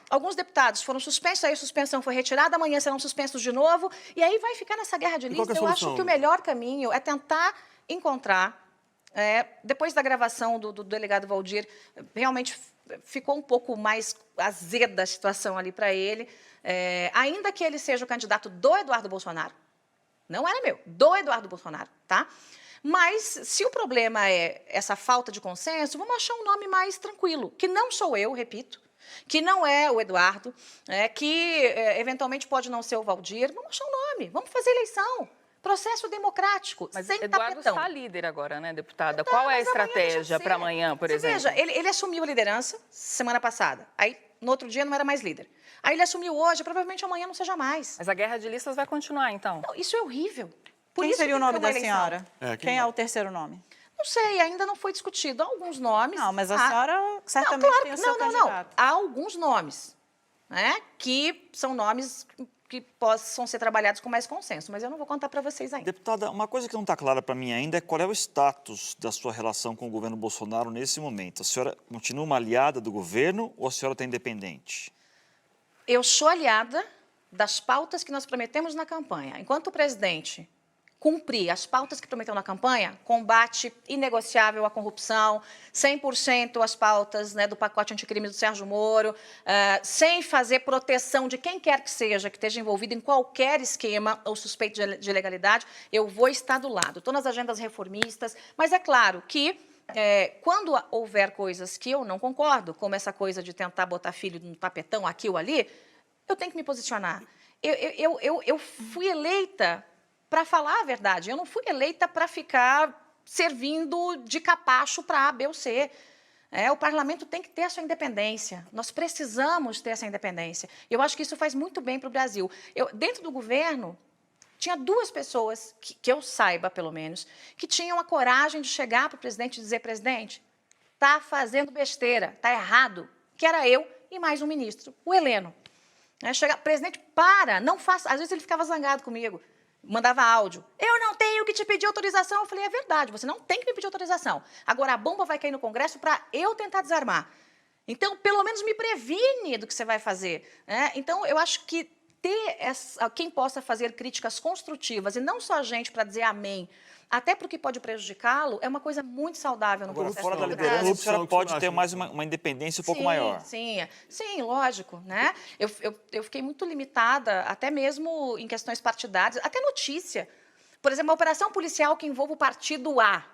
Alguns deputados foram suspensos, aí a suspensão foi retirada, amanhã serão suspensos de novo, e aí vai ficar nessa guerra de E qual que listas. é a Eu acho solução? que o melhor caminho é tentar encontrar, depois da gravação do delegado Waldir, realmente ficou um pouco mais azeda a situação ali para ele, ainda que ele seja o candidato do Eduardo Bolsonaro, não era meu, do Eduardo Bolsonaro, tá? Mas, se o problema é essa falta de consenso, vamos achar um nome mais tranquilo, que não sou eu, repito, que não é o Eduardo, que eventualmente pode não ser o Waldir. Vamos achar um nome, vamos fazer eleição. Processo democrático, Mas sem Eduardo tapetão. está líder agora, né, deputada? Qual é a Mas amanhã estratégia deixa para ser. amanhã, por Você exemplo? Veja, ele assumiu a liderança semana passada. Aí, no outro dia, não era mais líder. Aí ele assumiu hoje, provavelmente amanhã não seja mais. Mas a guerra de listas vai continuar, então? Não, isso é horrível. Por Quem isso seria o tem que nome ter uma da eleição. senhora? Quem Quem é o terceiro nome? Não sei, ainda não foi discutido. Há alguns nomes. Não, mas a senhora certamente não, claro, tem o seu não. candidato. Há alguns nomes, que são nomes que possam ser trabalhados com mais consenso, mas eu não vou contar para vocês ainda. Deputada, uma coisa que não está clara para mim ainda é qual é o status da sua relação com o governo Bolsonaro nesse momento. A senhora continua uma aliada do governo ou a senhora está independente? Eu sou aliada das pautas que nós prometemos na campanha. Enquanto o presidente cumprir as pautas que prometeu na campanha, combate inegociável à corrupção, 100% as pautas do pacote anticrime do Sérgio Moro, sem fazer proteção de quem quer que seja que esteja envolvido em qualquer esquema ou suspeito de ilegalidade, eu vou estar do lado. Estou nas agendas reformistas, mas é claro que quando houver coisas que eu não concordo, como essa coisa de tentar botar filho no tapetão aqui ou ali, eu tenho que me posicionar. Eu fui eleita para falar a verdade. Eu não fui eleita para ficar servindo de capacho para A, B ou C. O parlamento tem que ter a sua independência. Nós precisamos ter essa independência. Eu acho que isso faz muito bem para o Brasil. Dentro do governo, tinha 2 pessoas, que eu saiba, pelo menos, que tinham a coragem de chegar para o presidente e dizer, presidente, está fazendo besteira, está errado, que era eu e mais um ministro, o Heleno. Presidente, não faça. Às vezes ele ficava zangado comigo. Mandava áudio. Eu não tenho que te pedir autorização. Eu falei, é verdade, você não tem que me pedir autorização. Agora, a bomba vai cair no Congresso para eu tentar desarmar. Então, pelo menos me previne do que você vai fazer. Então, eu acho que ter quem possa fazer críticas construtivas, e não só a gente para dizer amém, até porque pode prejudicá-lo, é uma coisa muito saudável no processo Fora da democrático. liderança, a senhora Corrupção, pode que você ter acha? mais uma independência um pouco maior. Sim, lógico. Eu fiquei muito limitada, até mesmo em questões partidárias, até notícia. Por exemplo, uma operação policial que envolve o partido A.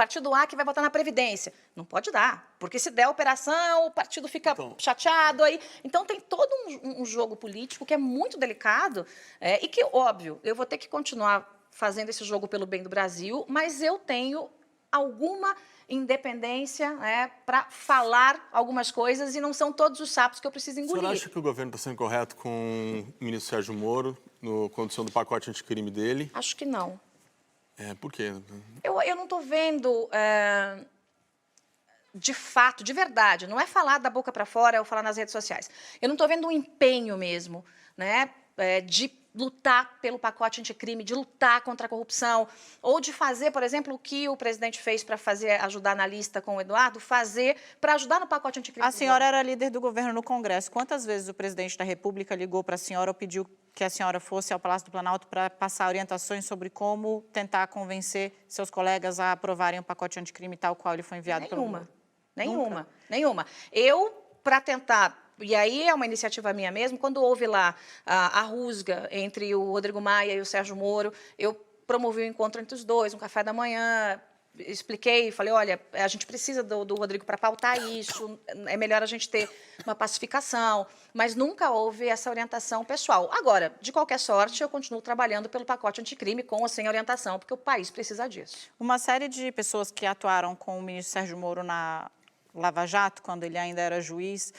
partido A que vai votar na Previdência. Não pode dar, porque se der operação, o partido fica chateado. Aí. Então, tem todo um jogo político que é muito delicado e que, óbvio, eu vou ter que continuar fazendo esse jogo pelo bem do Brasil, mas eu tenho alguma independência, né, para falar algumas coisas e não são todos os sapos que eu preciso engolir. O senhor acha que o governo está sendo correto com o ministro Sérgio Moro na condução do pacote anticrime dele? Acho que não. Por quê? Eu não estou vendo, de fato, de verdade, não é falar da boca para fora ou falar nas redes sociais. Eu não estou vendo um empenho mesmo, né, de lutar pelo pacote anticrime, de lutar contra a corrupção, ou de fazer, por exemplo, o que o presidente fez para ajudar na lista com o Eduardo, fazer para ajudar no pacote anticrime. A senhora era líder do governo no Congresso. Quantas vezes o presidente da República ligou para a senhora ou pediu que a senhora fosse ao Palácio do Planalto para passar orientações sobre como tentar convencer seus colegas a aprovarem o pacote anticrime tal qual ele foi enviado pelo governo? Nenhuma. Eu, para tentar... E aí é uma iniciativa minha mesmo, quando houve lá a rusga entre o Rodrigo Maia e o Sérgio Moro, eu promovi um encontro entre os dois, um café da manhã, expliquei, falei, olha, a gente precisa do Rodrigo para pautar isso, é melhor a gente ter uma pacificação, mas nunca houve essa orientação pessoal. Agora, de qualquer sorte, eu continuo trabalhando pelo pacote anticrime com ou sem orientação, porque o país precisa disso. Uma série de pessoas que atuaram com o ministro Sérgio Moro na Lava Jato, quando ele ainda era juiz,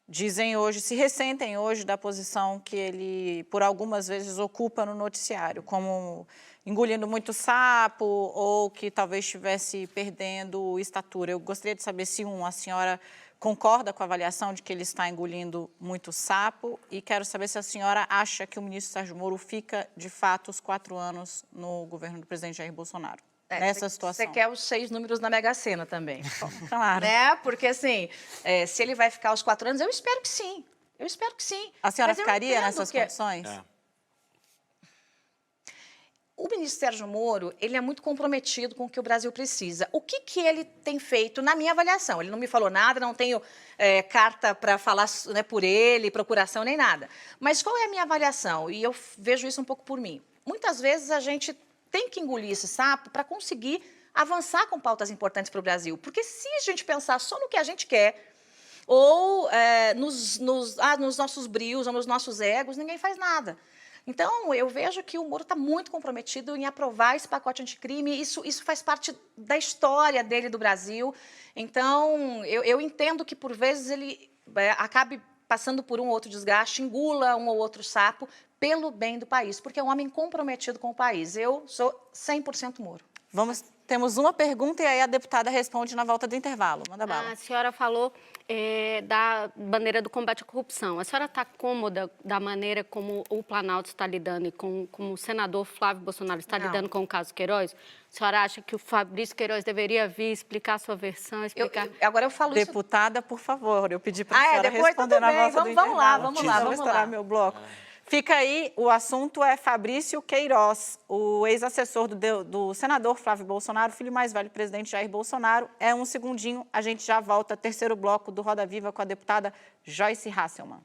dizem hoje, se ressentem hoje da posição que ele, por algumas vezes, ocupa no noticiário, como engolindo muito sapo ou que talvez estivesse perdendo estatura. Eu gostaria de saber se, a senhora concorda com a avaliação de que ele está engolindo muito sapo e quero saber se a senhora acha que o ministro Sérgio Moro fica, de fato, os 4 anos no governo do presidente Jair Bolsonaro. Nessa situação. Você quer os 6 números na Mega Sena também. Claro. Né? Porque, assim, se ele vai ficar os 4 anos, eu espero que sim. Eu espero que sim. A senhora Mas eu ficaria entendo nessas condições? O ministro Sérgio Moro, ele é muito comprometido com o que o Brasil precisa. O que ele tem feito, na minha avaliação? Ele não me falou nada, não tenho carta para falar, né, por ele, procuração, nem nada. Mas qual é a minha avaliação? E eu vejo isso um pouco por mim. Muitas vezes a gente tem que engolir esse sapo para conseguir avançar com pautas importantes para o Brasil. Porque se a gente pensar só no que a gente quer, ou nos nossos brios, ou nos nossos egos, ninguém faz nada. Então, eu vejo que o Moro está muito comprometido em aprovar esse pacote anticrime, isso faz parte da história dele do Brasil. Então, eu entendo que, por vezes, ele acabe passando por um ou outro desgaste, engula um ou outro sapo, pelo bem do país, porque é um homem comprometido com o país. Eu sou 100% Moro. Temos uma pergunta e aí a deputada responde na volta do intervalo. Manda bala. A senhora falou da bandeira do combate à corrupção. A senhora está cômoda da maneira como o Planalto está lidando e como o senador Flávio Bolsonaro está lidando com o caso Queiroz? A senhora acha que o Fabrício Queiroz deveria vir explicar a sua versão? Agora eu falo isso... Deputada, por favor, eu pedi para a senhora responder na volta do intervalo. Vamos lá. Vamos estourar meu bloco. Fica aí, o assunto é Fabrício Queiroz, o ex-assessor do senador Flávio Bolsonaro, filho mais velho do presidente Jair Bolsonaro. É um segundinho, a gente já volta, terceiro bloco do Roda Viva com a deputada Joyce Hasselmann.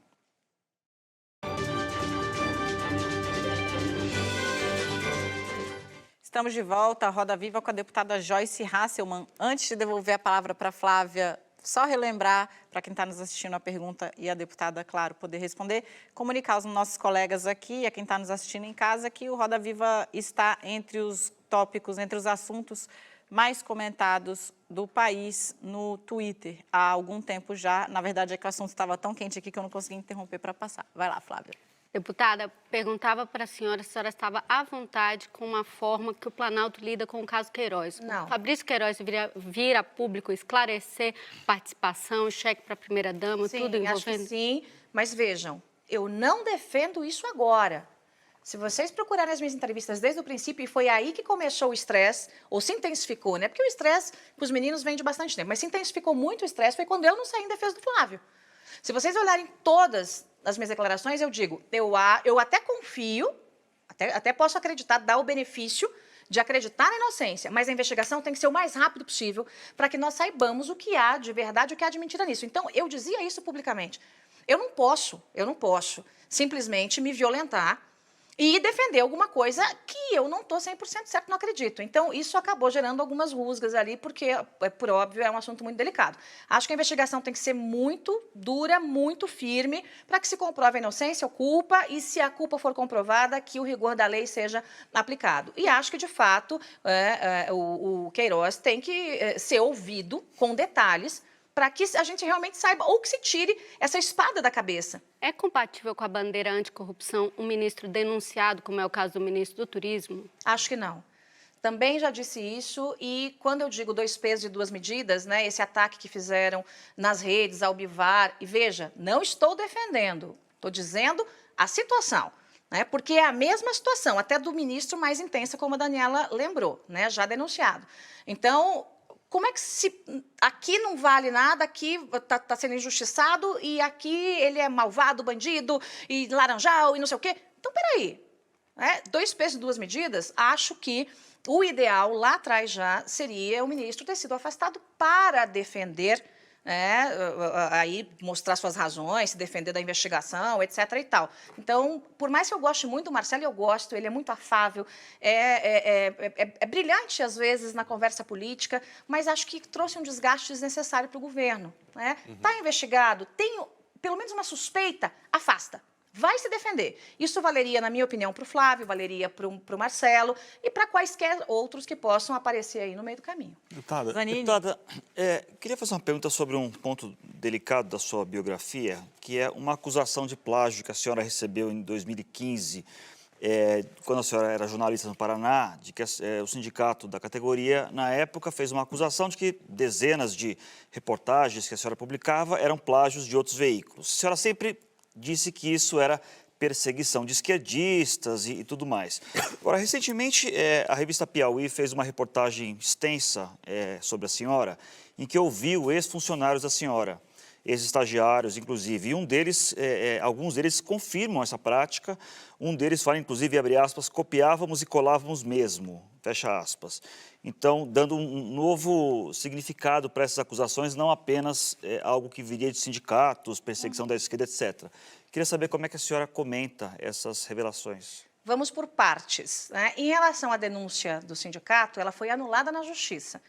Estamos de volta, Roda Viva com a deputada Joyce Hasselmann. Antes de devolver a palavra para a Flávia, só relembrar, para quem está nos assistindo a pergunta e a deputada, claro, poder responder, comunicar aos nossos colegas aqui e a quem está nos assistindo em casa que o Roda Viva está entre os tópicos, entre os assuntos mais comentados do país no Twitter há algum tempo já. Na verdade, é que o assunto estava tão quente aqui que eu não consegui interromper para passar. Vai lá, Flávia. Deputada, perguntava para a senhora se a senhora estava à vontade com a forma que o Planalto lida com o caso Queiroz. Não. O Fabrício Queiroz vir a público esclarecer participação, cheque para a primeira-dama, tudo envolvendo... Acho que sim, mas vejam, eu não defendo isso agora. Se vocês procurarem as minhas entrevistas desde o princípio, e foi aí que começou o estresse, ou se intensificou, né? Porque o estresse com os meninos vem de bastante tempo, mas se intensificou muito o estresse foi quando eu não saí em defesa do Flávio. Se vocês olharem todas as minhas declarações, eu digo, eu até confio, até posso acreditar, dar o benefício de acreditar na inocência, mas a investigação tem que ser o mais rápido possível para que nós saibamos o que há de verdade e o que há de mentira nisso. Então, eu dizia isso publicamente. Eu não posso simplesmente me violentar. e defender alguma coisa que eu não estou 100% certo, não acredito. Então, isso acabou gerando algumas rusgas ali, porque, por óbvio, é um assunto muito delicado. Acho que a investigação tem que ser muito dura, muito firme, para que se comprove a inocência ou culpa, e se a culpa for comprovada, que o rigor da lei seja aplicado. E acho que, de fato, o Queiroz tem que ser ouvido com detalhes, para que a gente realmente saiba, ou que se tire essa espada da cabeça. É compatível com a bandeira anticorrupção um ministro denunciado, como é o caso do ministro do Turismo? Acho que não. Também já disse isso, e quando eu digo 2 pesos e 2 medidas, né, esse ataque que fizeram nas redes, ao Bivar, e veja, não estou defendendo, estou dizendo a situação, né, porque é a mesma situação, até do ministro mais intensa, como a Daniela lembrou, né, já denunciado. Então, como é que aqui não vale nada, aqui está sendo injustiçado e aqui ele é malvado, bandido e laranjal e não sei o quê? Então, peraí. 2 pesos e 2 medidas, acho que o ideal lá atrás já seria o ministro ter sido afastado para defender, aí mostrar suas razões, se defender da investigação, etc. e tal. Então, por mais que eu goste muito do Marcelo, eu gosto, ele é muito afável, é brilhante às vezes na conversa política, mas acho que trouxe um desgaste desnecessário para o governo. Está investigado, tem pelo menos uma suspeita, afasta. Vai se defender. Isso valeria, na minha opinião, para o Flávio, valeria para o Marcelo e para quaisquer outros que possam aparecer aí no meio do caminho. Deputada, queria fazer uma pergunta sobre um ponto delicado da sua biografia, que é uma acusação de plágio que a senhora recebeu em 2015, quando a senhora era jornalista no Paraná, de que o sindicato da categoria, na época, fez uma acusação de que dezenas de reportagens que a senhora publicava eram plágios de outros veículos. A senhora sempre disse que isso era perseguição de esquerdistas e tudo mais. Agora, recentemente, a revista Piauí fez uma reportagem extensa sobre a senhora, em que ouviu ex-funcionários da senhora, ex-estagiários, inclusive, e alguns deles confirmam essa prática, um deles fala, inclusive, abre aspas, copiávamos e colávamos mesmo, fecha aspas. Então, dando um novo significado para essas acusações, não apenas algo que viria de sindicatos, perseguição da esquerda, etc. Queria saber como é que a senhora comenta essas revelações. Vamos por partes. Em relação à denúncia do sindicato, ela foi anulada na Justiça.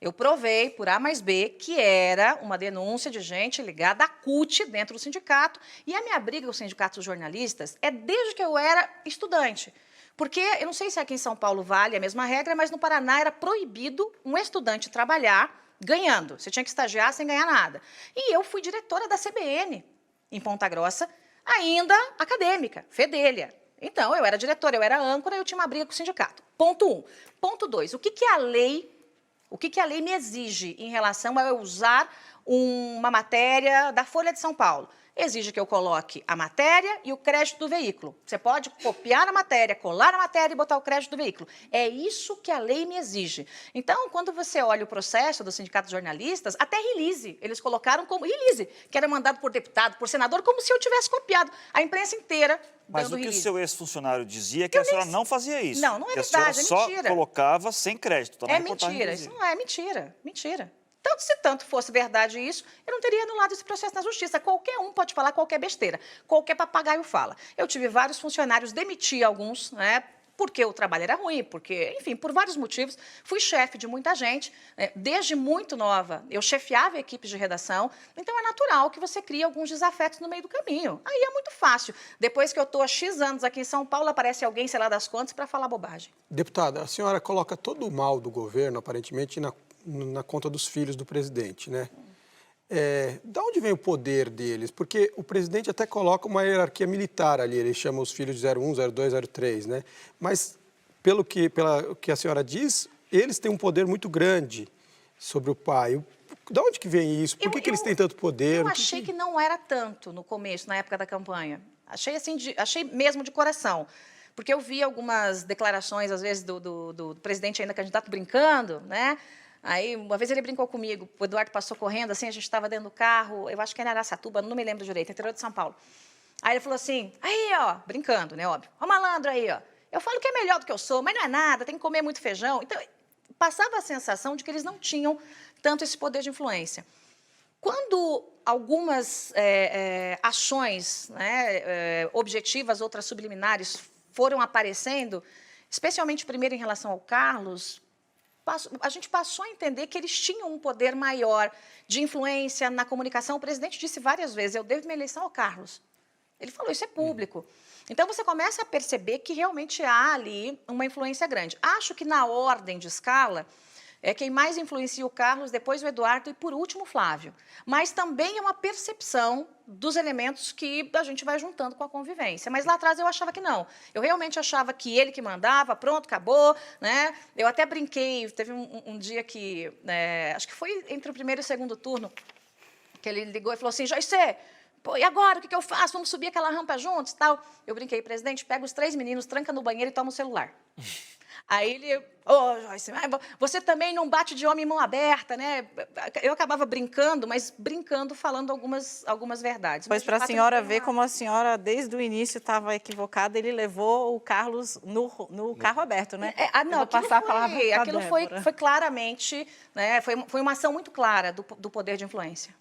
Eu provei, por A mais B, que era uma denúncia de gente ligada à CUT dentro do sindicato, e a minha briga com os sindicatos jornalistas é desde que eu era estudante. Porque, eu não sei se aqui em São Paulo vale a mesma regra, mas no Paraná era proibido um estudante trabalhar ganhando. Você tinha que estagiar sem ganhar nada. E eu fui diretora da CBN, em Ponta Grossa, ainda acadêmica, Fedélia. Então, eu era diretora, eu era âncora, eu tinha uma briga com o sindicato. Ponto 1. Ponto 2. O que a lei me exige em relação a eu usar uma matéria da Folha de São Paulo? Exige que eu coloque a matéria e o crédito do veículo. Você pode copiar a matéria, colar a matéria e botar o crédito do veículo. É isso que a lei me exige. Então, quando você olha o processo do Sindicato de Jornalistas, até release, eles colocaram como release, que era mandado por deputado, por senador, como se eu tivesse copiado a imprensa inteira. Mas o que o seu ex-funcionário dizia é que a senhora não fazia isso. Não é que verdade, a senhora é mentira. só colocava sem crédito. Tá na É reportagem, mentira, inclusive. isso não é mentira, mentira. Tanto se tanto fosse verdade isso, eu não teria anulado esse processo na Justiça. Qualquer um pode falar qualquer besteira, qualquer papagaio fala. Eu tive vários funcionários, demiti alguns, porque o trabalho era ruim, porque, enfim, por vários motivos. Fui chefe de muita gente, desde muito nova. Eu chefiava equipes de redação, então é natural que você crie alguns desafetos no meio do caminho. Aí é muito fácil. Depois que eu estou há X anos aqui em São Paulo, aparece alguém, sei lá das quantas, para falar bobagem. Deputada, a senhora coloca todo o mal do governo, aparentemente, na conta dos filhos do presidente, né? Da onde vem o poder deles? Porque o presidente até coloca uma hierarquia militar ali, ele chama os filhos de 01, 02, 03, né? Mas, pela que a senhora diz, eles têm um poder muito grande sobre o pai. Da onde que vem isso? Por que eles têm tanto poder? Eu achei que não era tanto no começo, na época da campanha. Achei assim, achei mesmo de coração. Porque eu vi algumas declarações, às vezes, do presidente ainda candidato brincando, né? Aí, uma vez ele brincou comigo, o Eduardo passou correndo, assim, a gente estava dentro do carro, eu acho que era em Araçatuba, não me lembro direito, interior de São Paulo. Aí ele falou assim, aí, ó, brincando, né, óbvio, ó, malandro aí, ó, eu falo que é melhor do que eu sou, mas não é nada, tem que comer muito feijão. Então, passava a sensação de que eles não tinham tanto esse poder de influência. Quando algumas ações, objetivas, outras subliminares, foram aparecendo, especialmente primeiro em relação ao Carlos, a gente passou a entender que eles tinham um poder maior de influência na comunicação. O presidente disse várias vezes, eu devo minha eleição ao Carlos. Ele falou, isso é público. Então, você começa a perceber que realmente há ali uma influência grande. Acho que, na ordem de escala, quem mais influencia o Carlos, depois o Eduardo e, por último, o Flávio. Mas também é uma percepção dos elementos que a gente vai juntando com a convivência. Mas lá atrás eu achava que não. Eu realmente achava que ele que mandava, pronto, acabou. Né? Eu até brinquei, teve um dia que, acho que foi entre o primeiro e o segundo turno, que ele ligou e falou assim, Joyce, pô, e agora, o que eu faço? Vamos subir aquela rampa juntos? Tal. Eu brinquei, presidente, pega os 3 meninos, tranca no banheiro e toma o celular. Aí ele, Joyce, você também não bate de homem em mão aberta, né? Eu acabava brincando, mas brincando, falando algumas verdades. Pois para a senhora ver como a senhora, desde o início, estava equivocada, ele levou o Carlos no carro aberto, né? Não, aquilo foi claramente, né? Foi uma ação muito clara do poder de influência.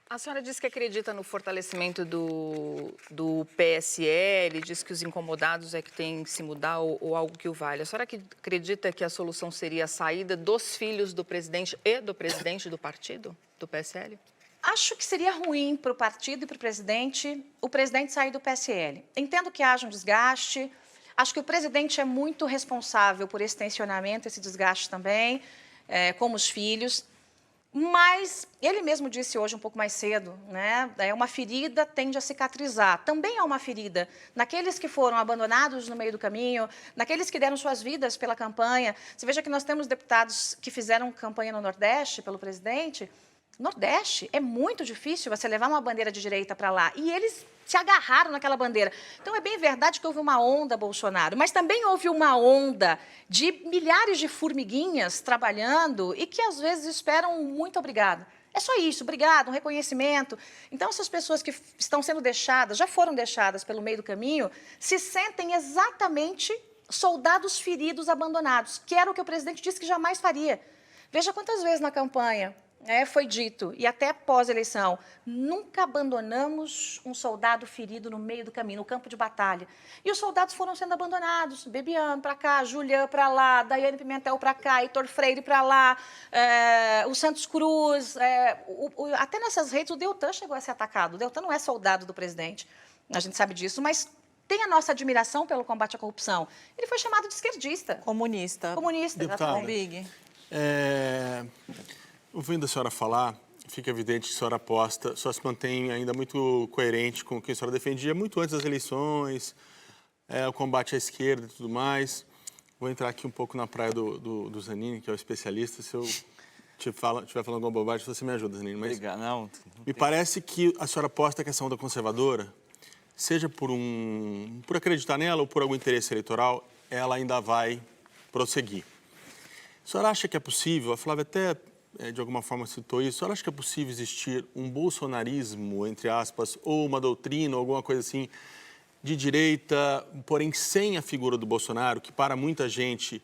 A senhora disse que acredita no fortalecimento do PSL, diz que os incomodados é que têm que se mudar ou algo que o valha. A senhora acredita que a solução seria a saída dos filhos do presidente e do presidente do partido, do PSL? Acho que seria ruim para o partido e para o presidente sair do PSL. Entendo que haja um desgaste, acho que o presidente é muito responsável por esse tensionamento, esse desgaste também, como os filhos. Mas ele mesmo disse hoje, um pouco mais cedo, né? Uma ferida tende a cicatrizar. Também há uma ferida naqueles que foram abandonados no meio do caminho, naqueles que deram suas vidas pela campanha. Você veja que nós temos deputados que fizeram campanha no Nordeste pelo presidente. Nordeste é muito difícil você levar uma bandeira de direita para lá. E eles se agarraram naquela bandeira. Então, é bem verdade que houve uma onda Bolsonaro, mas também houve uma onda de milhares de formiguinhas trabalhando e que, às vezes, esperam um muito obrigado. É só isso, obrigado, um reconhecimento. Então, essas pessoas que estão sendo deixadas, já foram deixadas pelo meio do caminho, se sentem exatamente soldados feridos, abandonados, que era o que o presidente disse que jamais faria. Veja quantas vezes na campanha foi dito, e até pós-eleição, nunca abandonamos um soldado ferido no meio do caminho, no campo de batalha. E os soldados foram sendo abandonados, Bebiano para cá, Julian para lá, Daiane Pimentel para cá, Heitor Freire para lá, o Santos Cruz, até nessas redes o Deltan chegou a ser atacado. O Deltan não é soldado do presidente, a gente sabe disso, mas tem a nossa admiração pelo combate à corrupção. Ele foi chamado de esquerdista. Comunista. Comunista, Deputada, exatamente. Ouvindo a senhora falar, fica evidente que a senhora aposta, só se mantém ainda muito coerente com o que a senhora defendia muito antes das eleições, o combate à esquerda e tudo mais. Vou entrar aqui um pouco na praia do Zanini, que é o especialista. Se eu estiver falando alguma bobagem, você me ajuda, Zanini. Mas Obrigado. Não. Me parece que a senhora aposta que essa onda conservadora, seja por acreditar nela ou por algum interesse eleitoral, ela ainda vai prosseguir. A senhora acha que é possível, a Flávia até de alguma forma citou isso, a senhora acha que é possível existir um bolsonarismo, entre aspas, ou uma doutrina, ou alguma coisa assim, de direita, porém sem a figura do Bolsonaro, que para muita gente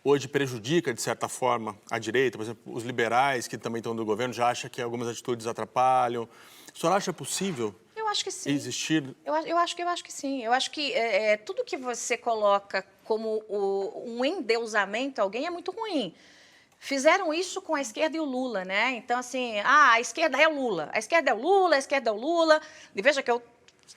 hoje prejudica, de certa forma, a direita? Por exemplo, os liberais, que também estão no governo, já acham que algumas atitudes atrapalham. A senhora acha possível Eu acho que sim. existir? Eu acho que sim. Eu acho que tudo que você coloca como um endeusamento a alguém é muito ruim. Fizeram isso com a esquerda e o Lula, né? Então, assim, a esquerda é o Lula, a esquerda é o Lula, a esquerda é o Lula. E veja que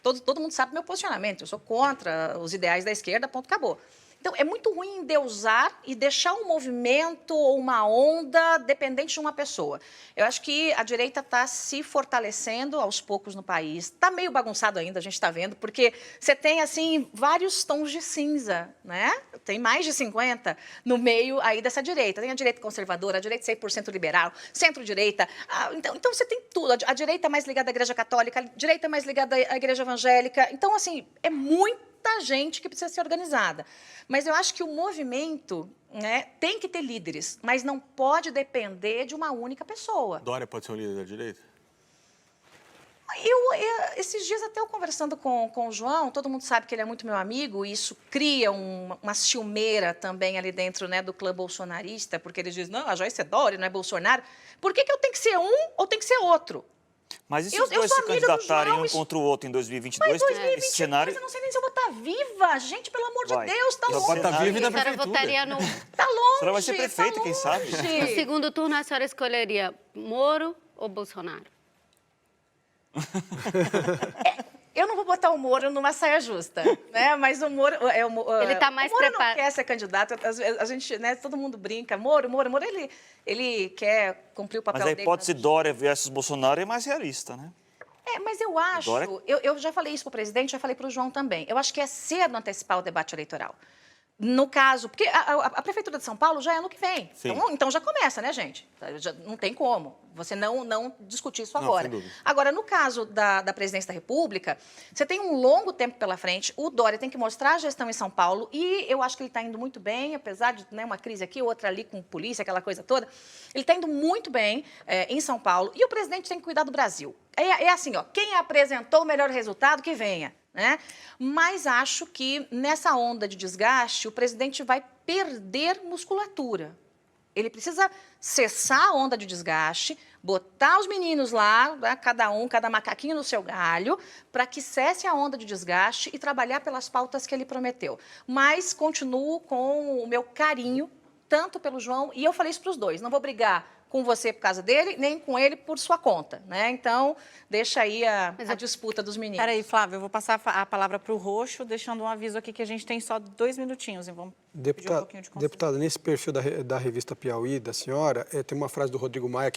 todo mundo sabe o meu posicionamento. Eu sou contra os ideais da esquerda, ponto, acabou. Então, é muito ruim endeusar e deixar um movimento ou uma onda dependente de uma pessoa. Eu acho que a direita está se fortalecendo aos poucos no país. Está meio bagunçado ainda, a gente está vendo, porque você tem, assim, vários tons de cinza, né? Tem mais de 50 no meio aí dessa direita. Tem a direita conservadora, a direita 100% liberal, centro-direita. Então, você tem tudo. A direita mais ligada à Igreja Católica, a direita mais ligada à Igreja Evangélica. Então, assim, é muita gente que precisa ser organizada. Mas eu acho que o movimento, né, tem que ter líderes, mas não pode depender de uma única pessoa. Dória pode ser um líder da direita? Esses dias até eu conversando com o João, todo mundo sabe que ele é muito meu amigo, e isso cria uma ciumeira também ali dentro, né, do clã bolsonarista, porque ele diz, não, a Joyce é Dória, não é Bolsonaro. Por que eu tenho que ser um ou tem que ser outro? Mas e se Eu os dois sou se amiga do candidatarem João, um contra o outro em 2022? Mas 2022, Esse cenário eu não sei nem se eu vou estar viva. Gente, pelo amor de Vai. Deus, tá Já longe. pode estar viva e A da senhora prefeitura. votaria no... Tá longe, A senhora vai ser prefeita, tá quem sabe? No longe. segundo turno, a senhora escolheria Moro ou Bolsonaro? Eu não vou botar o Moro numa saia justa, né? Mas o Moro... Ele tá mais o Moro não preparado. quer ser candidato. A gente, né, todo mundo brinca. Moro, ele quer cumprir o papel Mas a dele. hipótese Dória versus Bolsonaro é mais realista, né? Mas eu acho... Dória- Eu já falei isso para o presidente, já falei para o João também. Eu acho que é cedo antecipar o debate eleitoral. No caso, porque a Prefeitura de São Paulo já é ano que vem. Sim. Então já começa, né, gente? Já não tem como você não discutir isso Não, agora. sem dúvida. Agora, no caso da Presidência da República, você tem um longo tempo pela frente. O Dória tem que mostrar a gestão em São Paulo e eu acho que ele está indo muito bem, apesar de, né, uma crise aqui, outra ali com polícia, aquela coisa toda. Ele está indo muito bem em São Paulo e o presidente tem que cuidar do Brasil. É assim, ó, quem apresentou o melhor resultado, que venha. Né? Mas acho que nessa onda de desgaste, o presidente vai perder musculatura. Ele precisa cessar a onda de desgaste, botar os meninos lá, né, cada macaquinho no seu galho, para que cesse a onda de desgaste e trabalhar pelas pautas que ele prometeu. Mas continuo com o meu carinho, tanto pelo João, e eu falei isso para os dois, não vou brigar com você por causa dele, nem com ele por sua conta, né? Então, deixa aí a disputa dos meninos. Peraí, Flávio, eu vou passar a palavra para o Roxo, deixando um aviso aqui que a gente tem só 2 minutinhos, e vamos pedir um pouquinho de consideração. Deputada, nesse perfil da revista Piauí, da senhora, tem uma frase do Rodrigo Maia,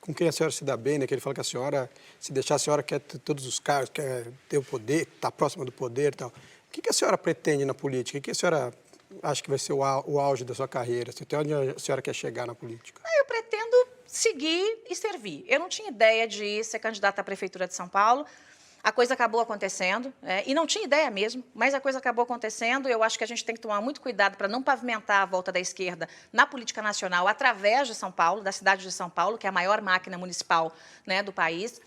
com quem a senhora se dá bem, né? Que ele fala que a senhora, se deixar, a senhora quer ter todos os cargos, quer ter o poder, está próxima do poder e tal. O que a senhora pretende na política? O que a senhora acha que vai ser o auge da sua carreira? Até onde a senhora quer chegar na política? Eu pretendo seguir e servir. Eu não tinha ideia de ser candidata à Prefeitura de São Paulo. A coisa acabou acontecendo, e não tinha ideia mesmo, mas a coisa acabou acontecendo. Eu acho que a gente tem que tomar muito cuidado para não pavimentar a volta da esquerda na política nacional através de São Paulo, da cidade de São Paulo, que é a maior máquina municipal, né, do país.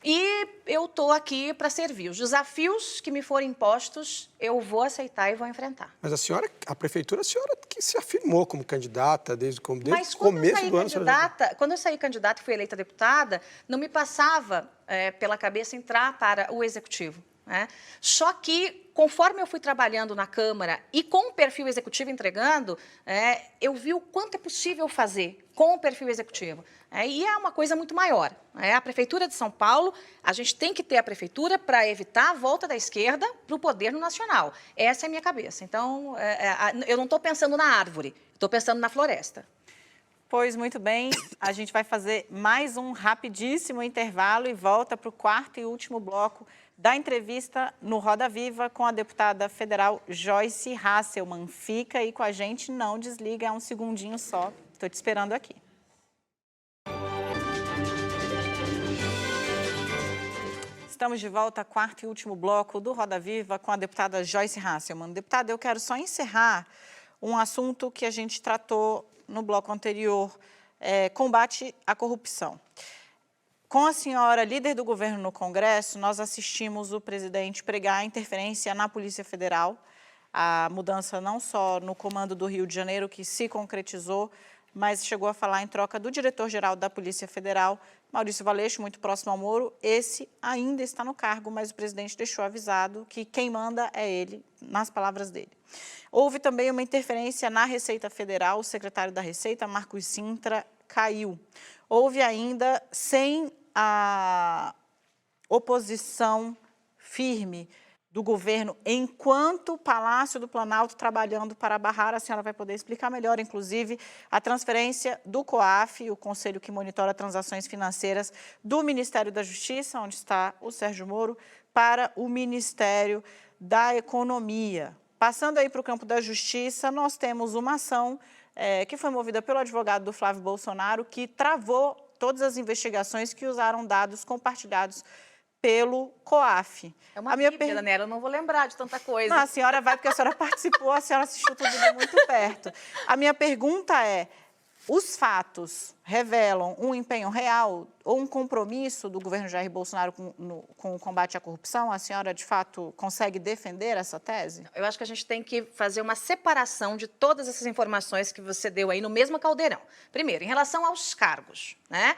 E eu estou aqui para servir. Os desafios que me forem impostos, eu vou aceitar e vou enfrentar. Mas a prefeitura, a senhora que se afirmou como candidata desde o Mas começo do ano. quando eu saí candidata e fui eleita deputada, não me passava pela cabeça entrar para o Executivo. Né? Só que, conforme eu fui trabalhando na Câmara e com o perfil executivo entregando, eu vi o quanto é possível fazer com o perfil executivo. E é uma coisa muito maior. A Prefeitura de São Paulo, a gente tem que ter a Prefeitura para evitar a volta da esquerda para o poder no nacional. Essa é a minha cabeça. Então, eu não estou pensando na árvore, estou pensando na floresta. Pois muito bem, a gente vai fazer mais um rapidíssimo intervalo e volta para o quarto e último bloco da entrevista no Roda Viva com a deputada federal Joyce Hasselmann. Fica aí com a gente, não desliga, é um segundinho só. Estou te esperando aqui. Estamos de volta ao quarto e último bloco do Roda Viva com a deputada Joyce Hasselmann. Deputada, eu quero só encerrar um assunto que a gente tratou no bloco anterior, combate à corrupção. Com a senhora, líder do governo no Congresso, nós assistimos o presidente pregar a interferência na Polícia Federal, a mudança não só no comando do Rio de Janeiro, que se concretizou, mas chegou a falar em troca do diretor-geral da Polícia Federal, Maurício Valeixo, muito próximo ao Moro. Esse ainda está no cargo, mas o presidente deixou avisado que quem manda é ele, nas palavras dele. Houve também uma interferência na Receita Federal, o secretário da Receita, Marcos Sintra, caiu. Houve ainda, sem a oposição firme do governo, enquanto o Palácio do Planalto trabalhando para barrar, a senhora vai poder explicar melhor, inclusive, a transferência do COAF, o Conselho que monitora transações financeiras, do Ministério da Justiça, onde está o Sérgio Moro, para o Ministério da Economia. Passando aí para o campo da Justiça, nós temos uma ação que foi movida pelo advogado do Flávio Bolsonaro, que travou todas as investigações que usaram dados compartilhados pelo COAF. É uma bíblia, Daniela, eu não vou lembrar de tanta coisa. Não, a senhora vai porque a senhora participou, a senhora assistiu tudo de muito perto. A minha pergunta é, os fatos revelam um empenho real ou um compromisso do governo Jair Bolsonaro com o combate à corrupção? A senhora, de fato, consegue defender essa tese? Eu acho que a gente tem que fazer uma separação de todas essas informações que você deu aí no mesmo caldeirão. Primeiro, em relação aos cargos, né?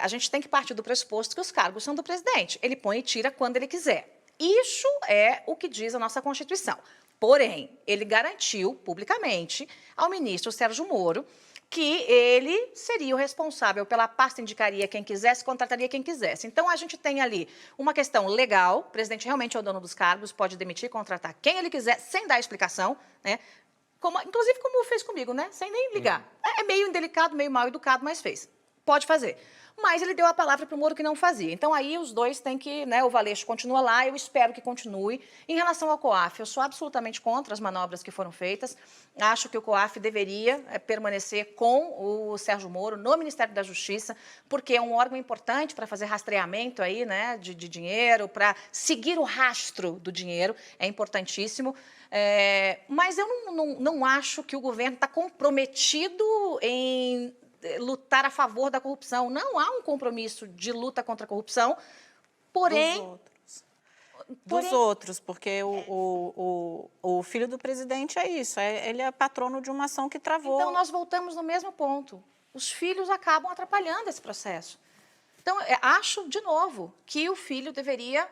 a gente tem que partir do pressuposto que os cargos são do presidente. Ele põe e tira quando ele quiser. Isso é o que diz a nossa Constituição. Porém, ele garantiu publicamente ao ministro Sérgio Moro que ele seria o responsável pela pasta, indicaria quem quisesse, contrataria quem quisesse. Então, a gente tem ali uma questão legal, o presidente realmente é o dono dos cargos, pode demitir, contratar quem ele quiser, sem dar explicação, né? Inclusive como fez comigo, né? Sem nem ligar. É meio indelicado, meio mal educado, mas fez. Pode fazer. Mas ele deu a palavra para o Moro que não fazia. Então, aí os dois têm que, né, o Valeixo continua lá, eu espero que continue. Em relação ao COAF, eu sou absolutamente contra as manobras que foram feitas. Acho que o COAF deveria permanecer com o Sérgio Moro no Ministério da Justiça, porque é um órgão importante para fazer rastreamento aí, né, de dinheiro, para seguir o rastro do dinheiro, é importantíssimo. Mas eu não acho que o governo está comprometido em lutar a favor da corrupção. Não há um compromisso de luta contra a corrupção, porém... Dos outros, porque o filho do presidente é isso, ele é patrono de uma ação que travou. Então, nós voltamos no mesmo ponto. Os filhos acabam atrapalhando esse processo. Então, acho, de novo, que o filho deveria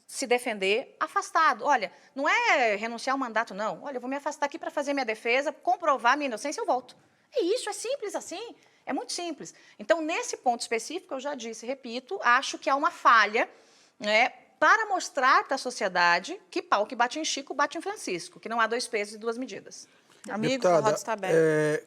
se defender afastado. Olha, não é renunciar ao mandato, não. Olha, eu vou me afastar aqui para fazer minha defesa, comprovar minha inocência, eu volto. É isso, é simples assim, é muito simples. Então, nesse ponto específico, eu já disse, repito, acho que há uma falha, né, para mostrar para a sociedade que pau que bate em Chico, bate em Francisco, que não há dois pesos e duas medidas. Amigos, a roda está aberta.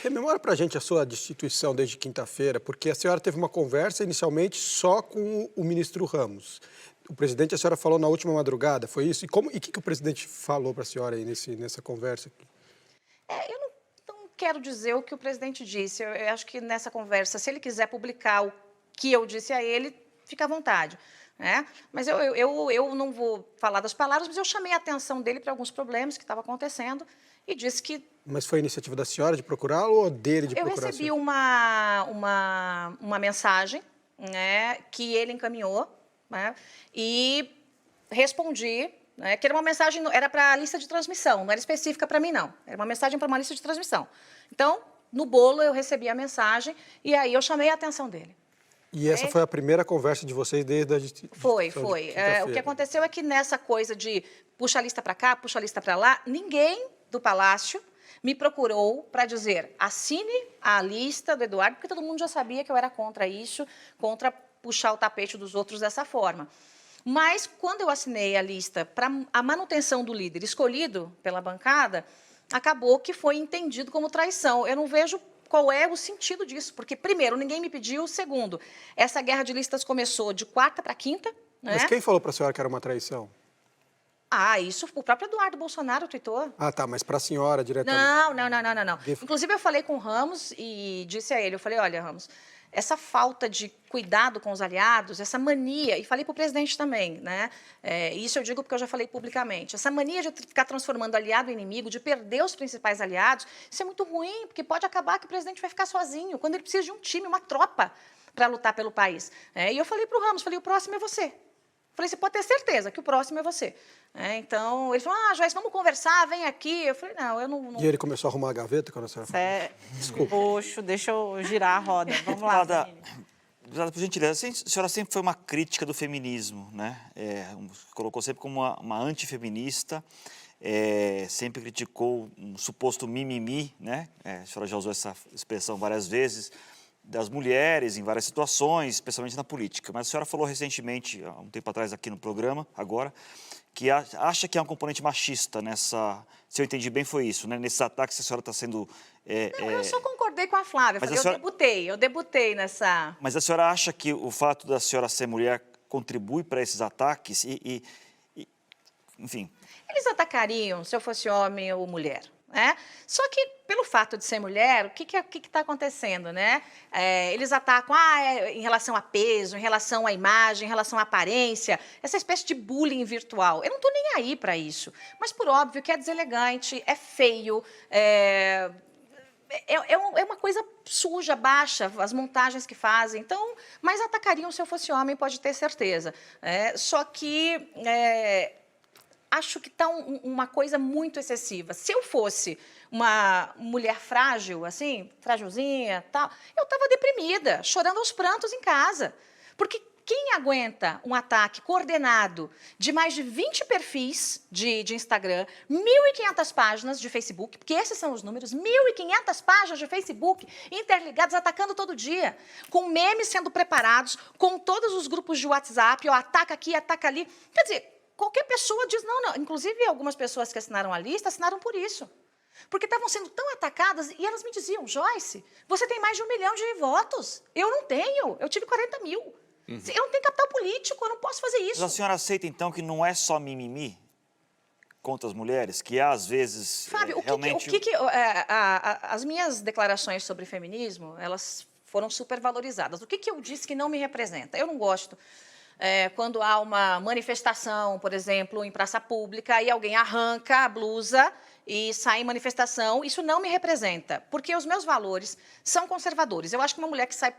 Rememora para a gente a sua destituição desde quinta-feira, porque a senhora teve uma conversa inicialmente só com o ministro Ramos. O presidente, a senhora falou na última madrugada, foi isso? E o que o presidente falou para a senhora aí nessa conversa? Eu não quero dizer o que o presidente disse. Eu acho que nessa conversa, se ele quiser publicar o que eu disse a ele, fica à vontade. Né? Mas eu não vou falar das palavras, mas eu chamei a atenção dele para alguns problemas que estavam acontecendo e disse que... Mas foi a iniciativa da senhora de procurá-lo ou dele de procurar? Eu recebi uma mensagem, né, que ele encaminhou, né, e respondi, né, que era uma mensagem, era para a lista de transmissão, não era específica para mim, não. Era uma mensagem para uma lista de transmissão. Então, no bolo, eu recebi a mensagem e aí eu chamei a atenção dele. E essa foi a primeira conversa de vocês desde a Foi. O que aconteceu é que nessa coisa de puxa a lista para cá, puxa a lista para lá, ninguém do Palácio me procurou para dizer assine a lista do Eduardo, porque todo mundo já sabia que eu era contra isso, contra puxar o tapete dos outros dessa forma. Mas, quando eu assinei a lista para a manutenção do líder escolhido pela bancada, acabou que foi entendido como traição. Eu não vejo qual é o sentido disso, porque, primeiro, ninguém me pediu, segundo, essa guerra de listas começou de quarta para quinta. Né? Mas quem falou para a senhora que era uma traição? Isso o próprio Eduardo Bolsonaro tweetou. Tá, mas para a senhora diretamente? Não. Inclusive, eu falei com o Ramos e disse a ele, eu falei, olha, Ramos, essa falta de cuidado com os aliados, essa mania, e falei para o presidente também, né? Isso eu digo porque eu já falei publicamente, essa mania de ficar transformando aliado em inimigo, de perder os principais aliados, isso é muito ruim, porque pode acabar que o presidente vai ficar sozinho, quando ele precisa de um time, uma tropa para lutar pelo país. E eu falei para o Ramos, o próximo é você. Falei, você pode ter certeza que o próximo é você. Então, ele falou, Joyce, vamos conversar, vem aqui. Eu falei, não, eu não... E ele começou a arrumar a gaveta quando a senhora falou? Desculpa. Poxa, deixa eu girar a roda. Vamos lá, Deputada, por gentileza, a senhora sempre foi uma crítica do feminismo, né? Colocou sempre como uma antifeminista, sempre criticou um suposto mimimi, né? A senhora já usou essa expressão várias vezes, das mulheres em várias situações, especialmente na política. Mas a senhora falou recentemente, há um tempo atrás aqui no programa, agora, que acha que há um componente machista nessa... Se eu entendi bem, foi isso, né? Nesses ataques que a senhora está sendo... Não, eu só concordei com a Flávia. Eu debutei nessa... Mas a senhora acha que o fato da senhora ser mulher contribui para esses ataques? Enfim... Eles atacariam se eu fosse homem ou mulher. Né? Só que, pelo fato de ser mulher, o que está acontecendo? Né? Eles atacam em relação a peso, em relação à imagem, em relação à aparência, essa espécie de bullying virtual. Eu não estou nem aí para isso. Mas, por óbvio, que é deselegante, é feio, é uma coisa suja, baixa, as montagens que fazem. Então, mas atacariam se eu fosse homem, pode ter certeza. Só que... acho que está uma coisa muito excessiva. Se eu fosse uma mulher frágil, assim, frágilzinha, tal, eu estava deprimida, chorando aos prantos em casa. Porque quem aguenta um ataque coordenado de mais de 20 perfis de Instagram, 1.500 páginas de Facebook, porque esses são os números, 1.500 páginas de Facebook interligadas, atacando todo dia, com memes sendo preparados, com todos os grupos de WhatsApp, ó, ataca aqui, ataca ali. Quer dizer, qualquer pessoa diz, não. Inclusive, algumas pessoas que assinaram a lista, assinaram por isso. Porque estavam sendo tão atacadas, e elas me diziam, Joyce, você tem mais de 1 milhão de votos. Eu não tenho, eu tive 40 mil. Eu não tenho capital político, eu não posso fazer isso. Mas a senhora aceita, então, que não é só mimimi contra as mulheres, que às vezes Fábio, realmente... as minhas declarações sobre feminismo, elas foram supervalorizadas. O que eu disse que não me representa? Eu não gosto quando há uma manifestação, por exemplo, em praça pública, e alguém arranca a blusa e sai em manifestação. Isso não me representa, porque os meus valores são conservadores. Eu acho que uma mulher que sai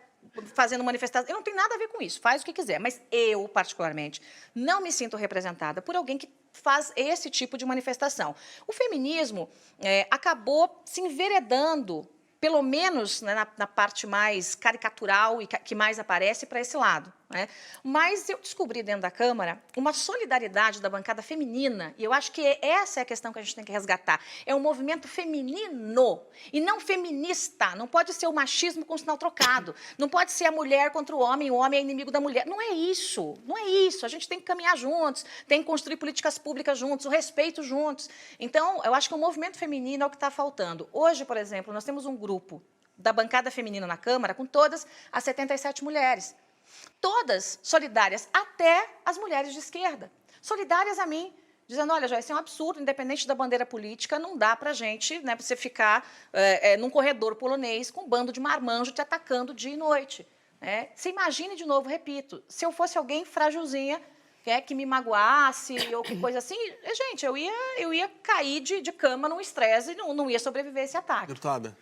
fazendo manifestação, eu não tenho nada a ver com isso, faz o que quiser, mas eu, particularmente, não me sinto representada por alguém que faz esse tipo de manifestação. O feminismo acabou se enveredando, pelo menos, né, na parte mais caricatural e que mais aparece, para esse lado. Né? Mas eu descobri dentro da Câmara uma solidariedade da bancada feminina, e eu acho que essa é a questão que a gente tem que resgatar. É um movimento feminino e não feminista. Não pode ser o machismo com sinal trocado. Não pode ser a mulher contra o homem é inimigo da mulher. Não é isso, não é isso. A gente tem que caminhar juntos, tem que construir políticas públicas juntos, o respeito juntos. Então, eu acho que o movimento feminino é o que está faltando. Hoje, por exemplo, nós temos um grupo da bancada feminina na Câmara com todas as 77 mulheres. Todas solidárias, até as mulheres de esquerda. Solidárias a mim, dizendo, olha, Joyce, é um absurdo, independente da bandeira política, não dá para a gente, né, você ficar num corredor polonês com um bando de marmanjo te atacando dia e noite. Né? Você imagine, de novo, repito, se eu fosse alguém frágilzinha, que me magoasse ou que coisa assim, gente, eu ia cair de cama num estresse e não ia sobreviver a esse ataque. Deputada,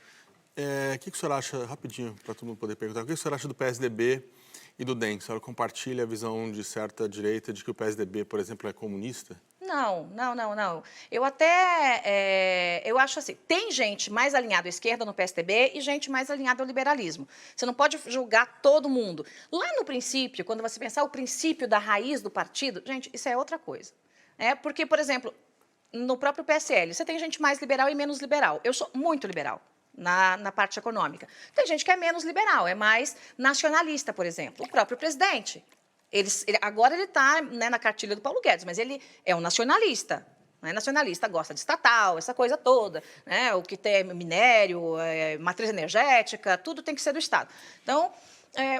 o que a senhora acha, rapidinho, para todo mundo poder perguntar, o que a senhora acha do PSDB e do DEM? A senhora compartilha a visão de certa direita de que o PSDB, por exemplo, é comunista? Não. Eu acho assim, tem gente mais alinhada à esquerda no PSDB e gente mais alinhada ao liberalismo. Você não pode julgar todo mundo. Lá no princípio, quando você pensar o princípio da raiz do partido, gente, isso é outra coisa. Porque, por exemplo, no próprio PSL, você tem gente mais liberal e menos liberal. Eu sou muito liberal na parte econômica. Tem gente que é menos liberal, é mais nacionalista, por exemplo. O próprio presidente. Agora ele está, né, na cartilha do Paulo Guedes, mas ele é um nacionalista. Né? Nacionalista gosta de estatal, essa coisa toda. Né? O que tem minério, matriz energética, tudo tem que ser do Estado. Então,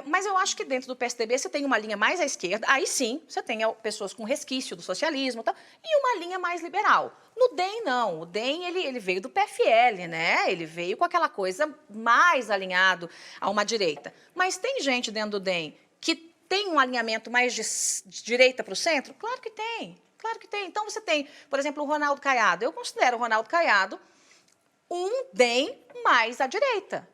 mas eu acho que dentro do PSDB você tem uma linha mais à esquerda, aí sim, você tem pessoas com resquício do socialismo e uma linha mais liberal. No DEM, não. O DEM ele veio do PFL, né? Ele veio com aquela coisa mais alinhado a uma direita. Mas tem gente dentro do DEM que tem um alinhamento mais de direita para o centro? Claro que tem. Claro que tem. Então, você tem, por exemplo, o Ronaldo Caiado. Eu considero o Ronaldo Caiado um DEM mais à direita.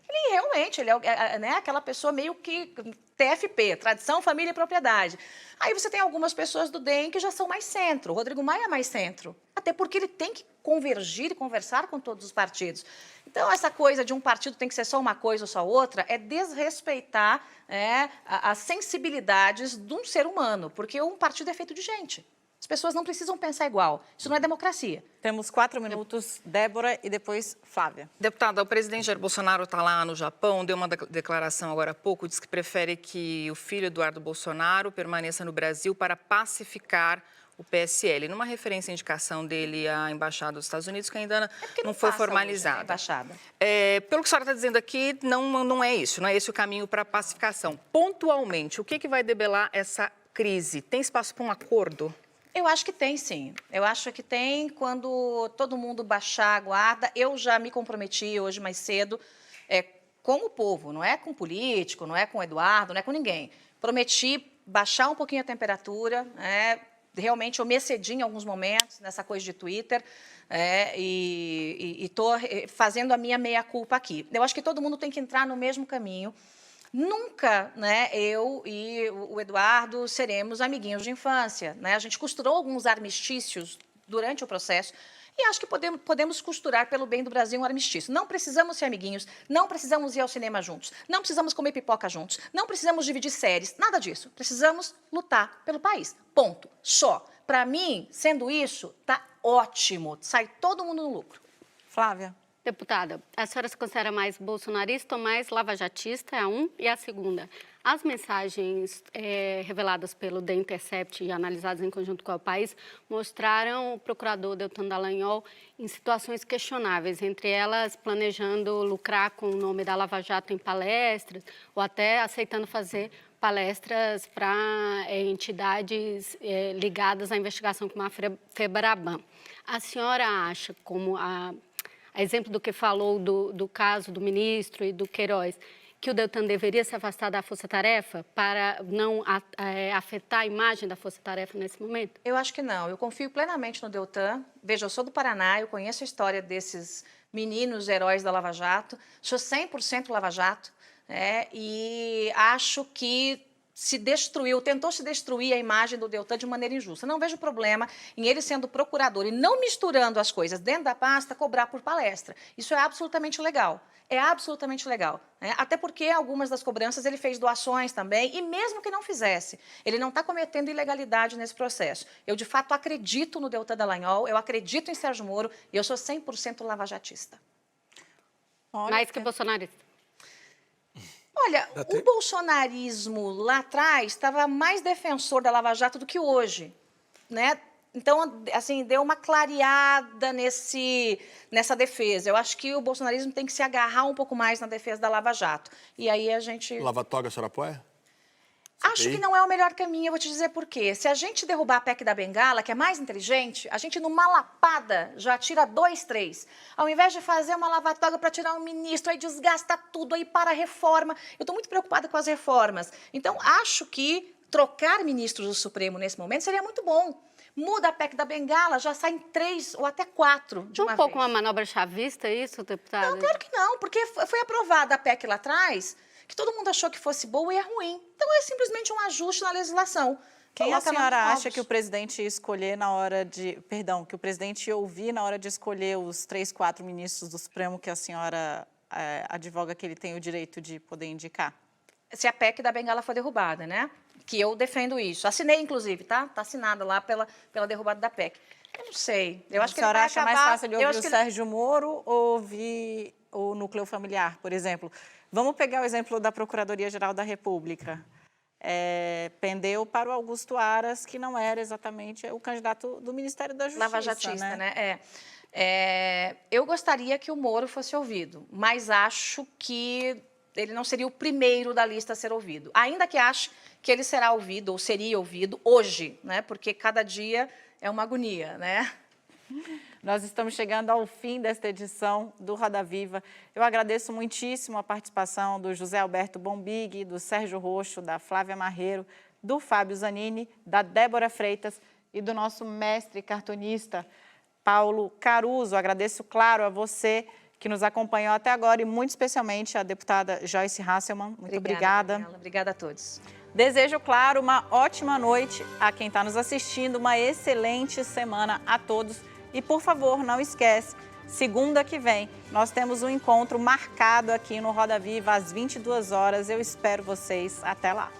Ele realmente é né, aquela pessoa meio que TFP, tradição, família e propriedade. Aí você tem algumas pessoas do DEM que já são mais centro. O Rodrigo Maia é mais centro. Até porque ele tem que convergir e conversar com todos os partidos. Então, essa coisa de um partido tem que ser só uma coisa ou só outra é desrespeitar as sensibilidades de um ser humano, porque um partido é feito de gente. As pessoas não precisam pensar igual. Isso não é democracia. Temos 4 minutos, Débora e depois Flávia. Deputada, o presidente Jair Bolsonaro está lá no Japão, deu uma declaração agora há pouco, diz que prefere que o filho Eduardo Bolsonaro permaneça no Brasil para pacificar o PSL, numa referência à indicação dele à Embaixada dos Estados Unidos, que ainda não foi formalizada. Embaixada. Pelo que a senhora está dizendo aqui, não é isso, não é esse o caminho para a pacificação. Pontualmente, o que vai debelar essa crise? Tem espaço para um acordo? Eu acho que tem, sim. Eu acho que tem quando todo mundo baixar a guarda. Eu já me comprometi hoje mais cedo com o povo, não é com o político, não é com o Eduardo, não é com ninguém. Prometi baixar um pouquinho a temperatura, realmente eu me excedi em alguns momentos nessa coisa de Twitter e estou fazendo a minha meia-culpa aqui. Eu acho que todo mundo tem que entrar no mesmo caminho. Nunca, né, eu e o Eduardo seremos amiguinhos de infância, né? A gente costurou alguns armistícios durante o processo e acho que podemos costurar pelo bem do Brasil um armistício. Não precisamos ser amiguinhos, não precisamos ir ao cinema juntos, não precisamos comer pipoca juntos, não precisamos dividir séries, nada disso. Precisamos lutar pelo país, ponto, só. Para mim, sendo isso, tá ótimo, sai todo mundo no lucro. Flávia. Deputada, a senhora se considera mais bolsonarista ou mais lavajatista? É a um. E a segunda, as mensagens reveladas pelo The Intercept e analisadas em conjunto com o país mostraram o procurador Deltan Dallagnol em situações questionáveis, entre elas planejando lucrar com o nome da Lava Jato em palestras ou até aceitando fazer palestras para entidades ligadas à investigação como a FEBRABAN. A senhora acha, como a exemplo do que falou do caso do ministro e do Queiroz, que o Deltan deveria se afastar da Força-Tarefa para não afetar a imagem da Força-Tarefa nesse momento? Eu acho que não. Eu confio plenamente no Deltan. Veja, eu sou do Paraná, eu conheço a história desses meninos heróis da Lava Jato, sou 100% Lava Jato, né? E acho que tentou se destruir a imagem do Deltan de maneira injusta. Não vejo problema em ele sendo procurador e não misturando as coisas dentro da pasta, cobrar por palestra. Isso é absolutamente legal. É absolutamente legal, né? Até porque algumas das cobranças ele fez doações também, e mesmo que não fizesse, ele não está cometendo ilegalidade nesse processo. Eu, de fato, acredito no Deltan Dallagnol, eu acredito em Sérgio Moro e eu sou 100% lavajatista. Mais que bolsonarista. Olha, o bolsonarismo lá atrás estava mais defensor da Lava Jato do que hoje, né? Então, assim, deu uma clareada nessa defesa. Eu acho que o bolsonarismo tem que se agarrar um pouco mais na defesa da Lava Jato. E aí a gente... Lava-toga, a senhora apoia? Acho que não é o melhor caminho, eu vou te dizer por quê. Se a gente derrubar a PEC da Bengala, que é mais inteligente, a gente numa lapada já tira 2, 3. Ao invés de fazer uma lava-toga para tirar um ministro, aí desgasta tudo, aí para a reforma. Eu estou muito preocupada com as reformas. Então, acho que trocar ministros do Supremo nesse momento seria muito bom. Muda a PEC da Bengala, já saem 3 ou até 4 de uma vez. Um pouco uma manobra chavista isso, deputada? Não, claro que não, porque foi aprovada a PEC lá atrás, que todo mundo achou que fosse boa e é ruim. Então, é simplesmente um ajuste na legislação. Quem a Coloca senhora novos. acha que o presidente ia escolher na hora de... Perdão, que o presidente ia ouvir na hora de escolher os 3, 4 ministros do Supremo que a senhora advoga que ele tem o direito de poder indicar? Se a PEC da Bengala for derrubada, né? Que eu defendo isso. Assinei, inclusive, tá? Está assinada lá pela derrubada da PEC. Eu não sei. Eu acho que a senhora acha mais fácil de ouvir o que Sérgio Moro ou ouvir o núcleo familiar, por exemplo? Vamos pegar o exemplo da Procuradoria-Geral da República. Pendeu para o Augusto Aras, que não era exatamente o candidato do Ministério da Justiça. Lavajatista, né? Eu gostaria que o Moro fosse ouvido, mas acho que ele não seria o primeiro da lista a ser ouvido. Ainda que ache que ele será ouvido, ou seria ouvido, hoje, né? Porque cada dia é uma agonia, né? Nós estamos chegando ao fim desta edição do Roda Viva. Eu agradeço muitíssimo a participação do José Alberto Bombig, do Sérgio Roxo, da Flávia Marreiro, do Fábio Zanini, da Débora Freitas e do nosso mestre cartunista, Paulo Caruso. Agradeço, claro, a você que nos acompanhou até agora e muito especialmente a deputada Joyce Hasselmann. Muito obrigada. Daniela. Obrigada a todos. Desejo, claro, uma ótima noite a quem está nos assistindo, uma excelente semana a todos. E, por favor, não esquece, segunda que vem, nós temos um encontro marcado aqui no Roda Viva às 22 horas. Eu espero vocês. Até lá.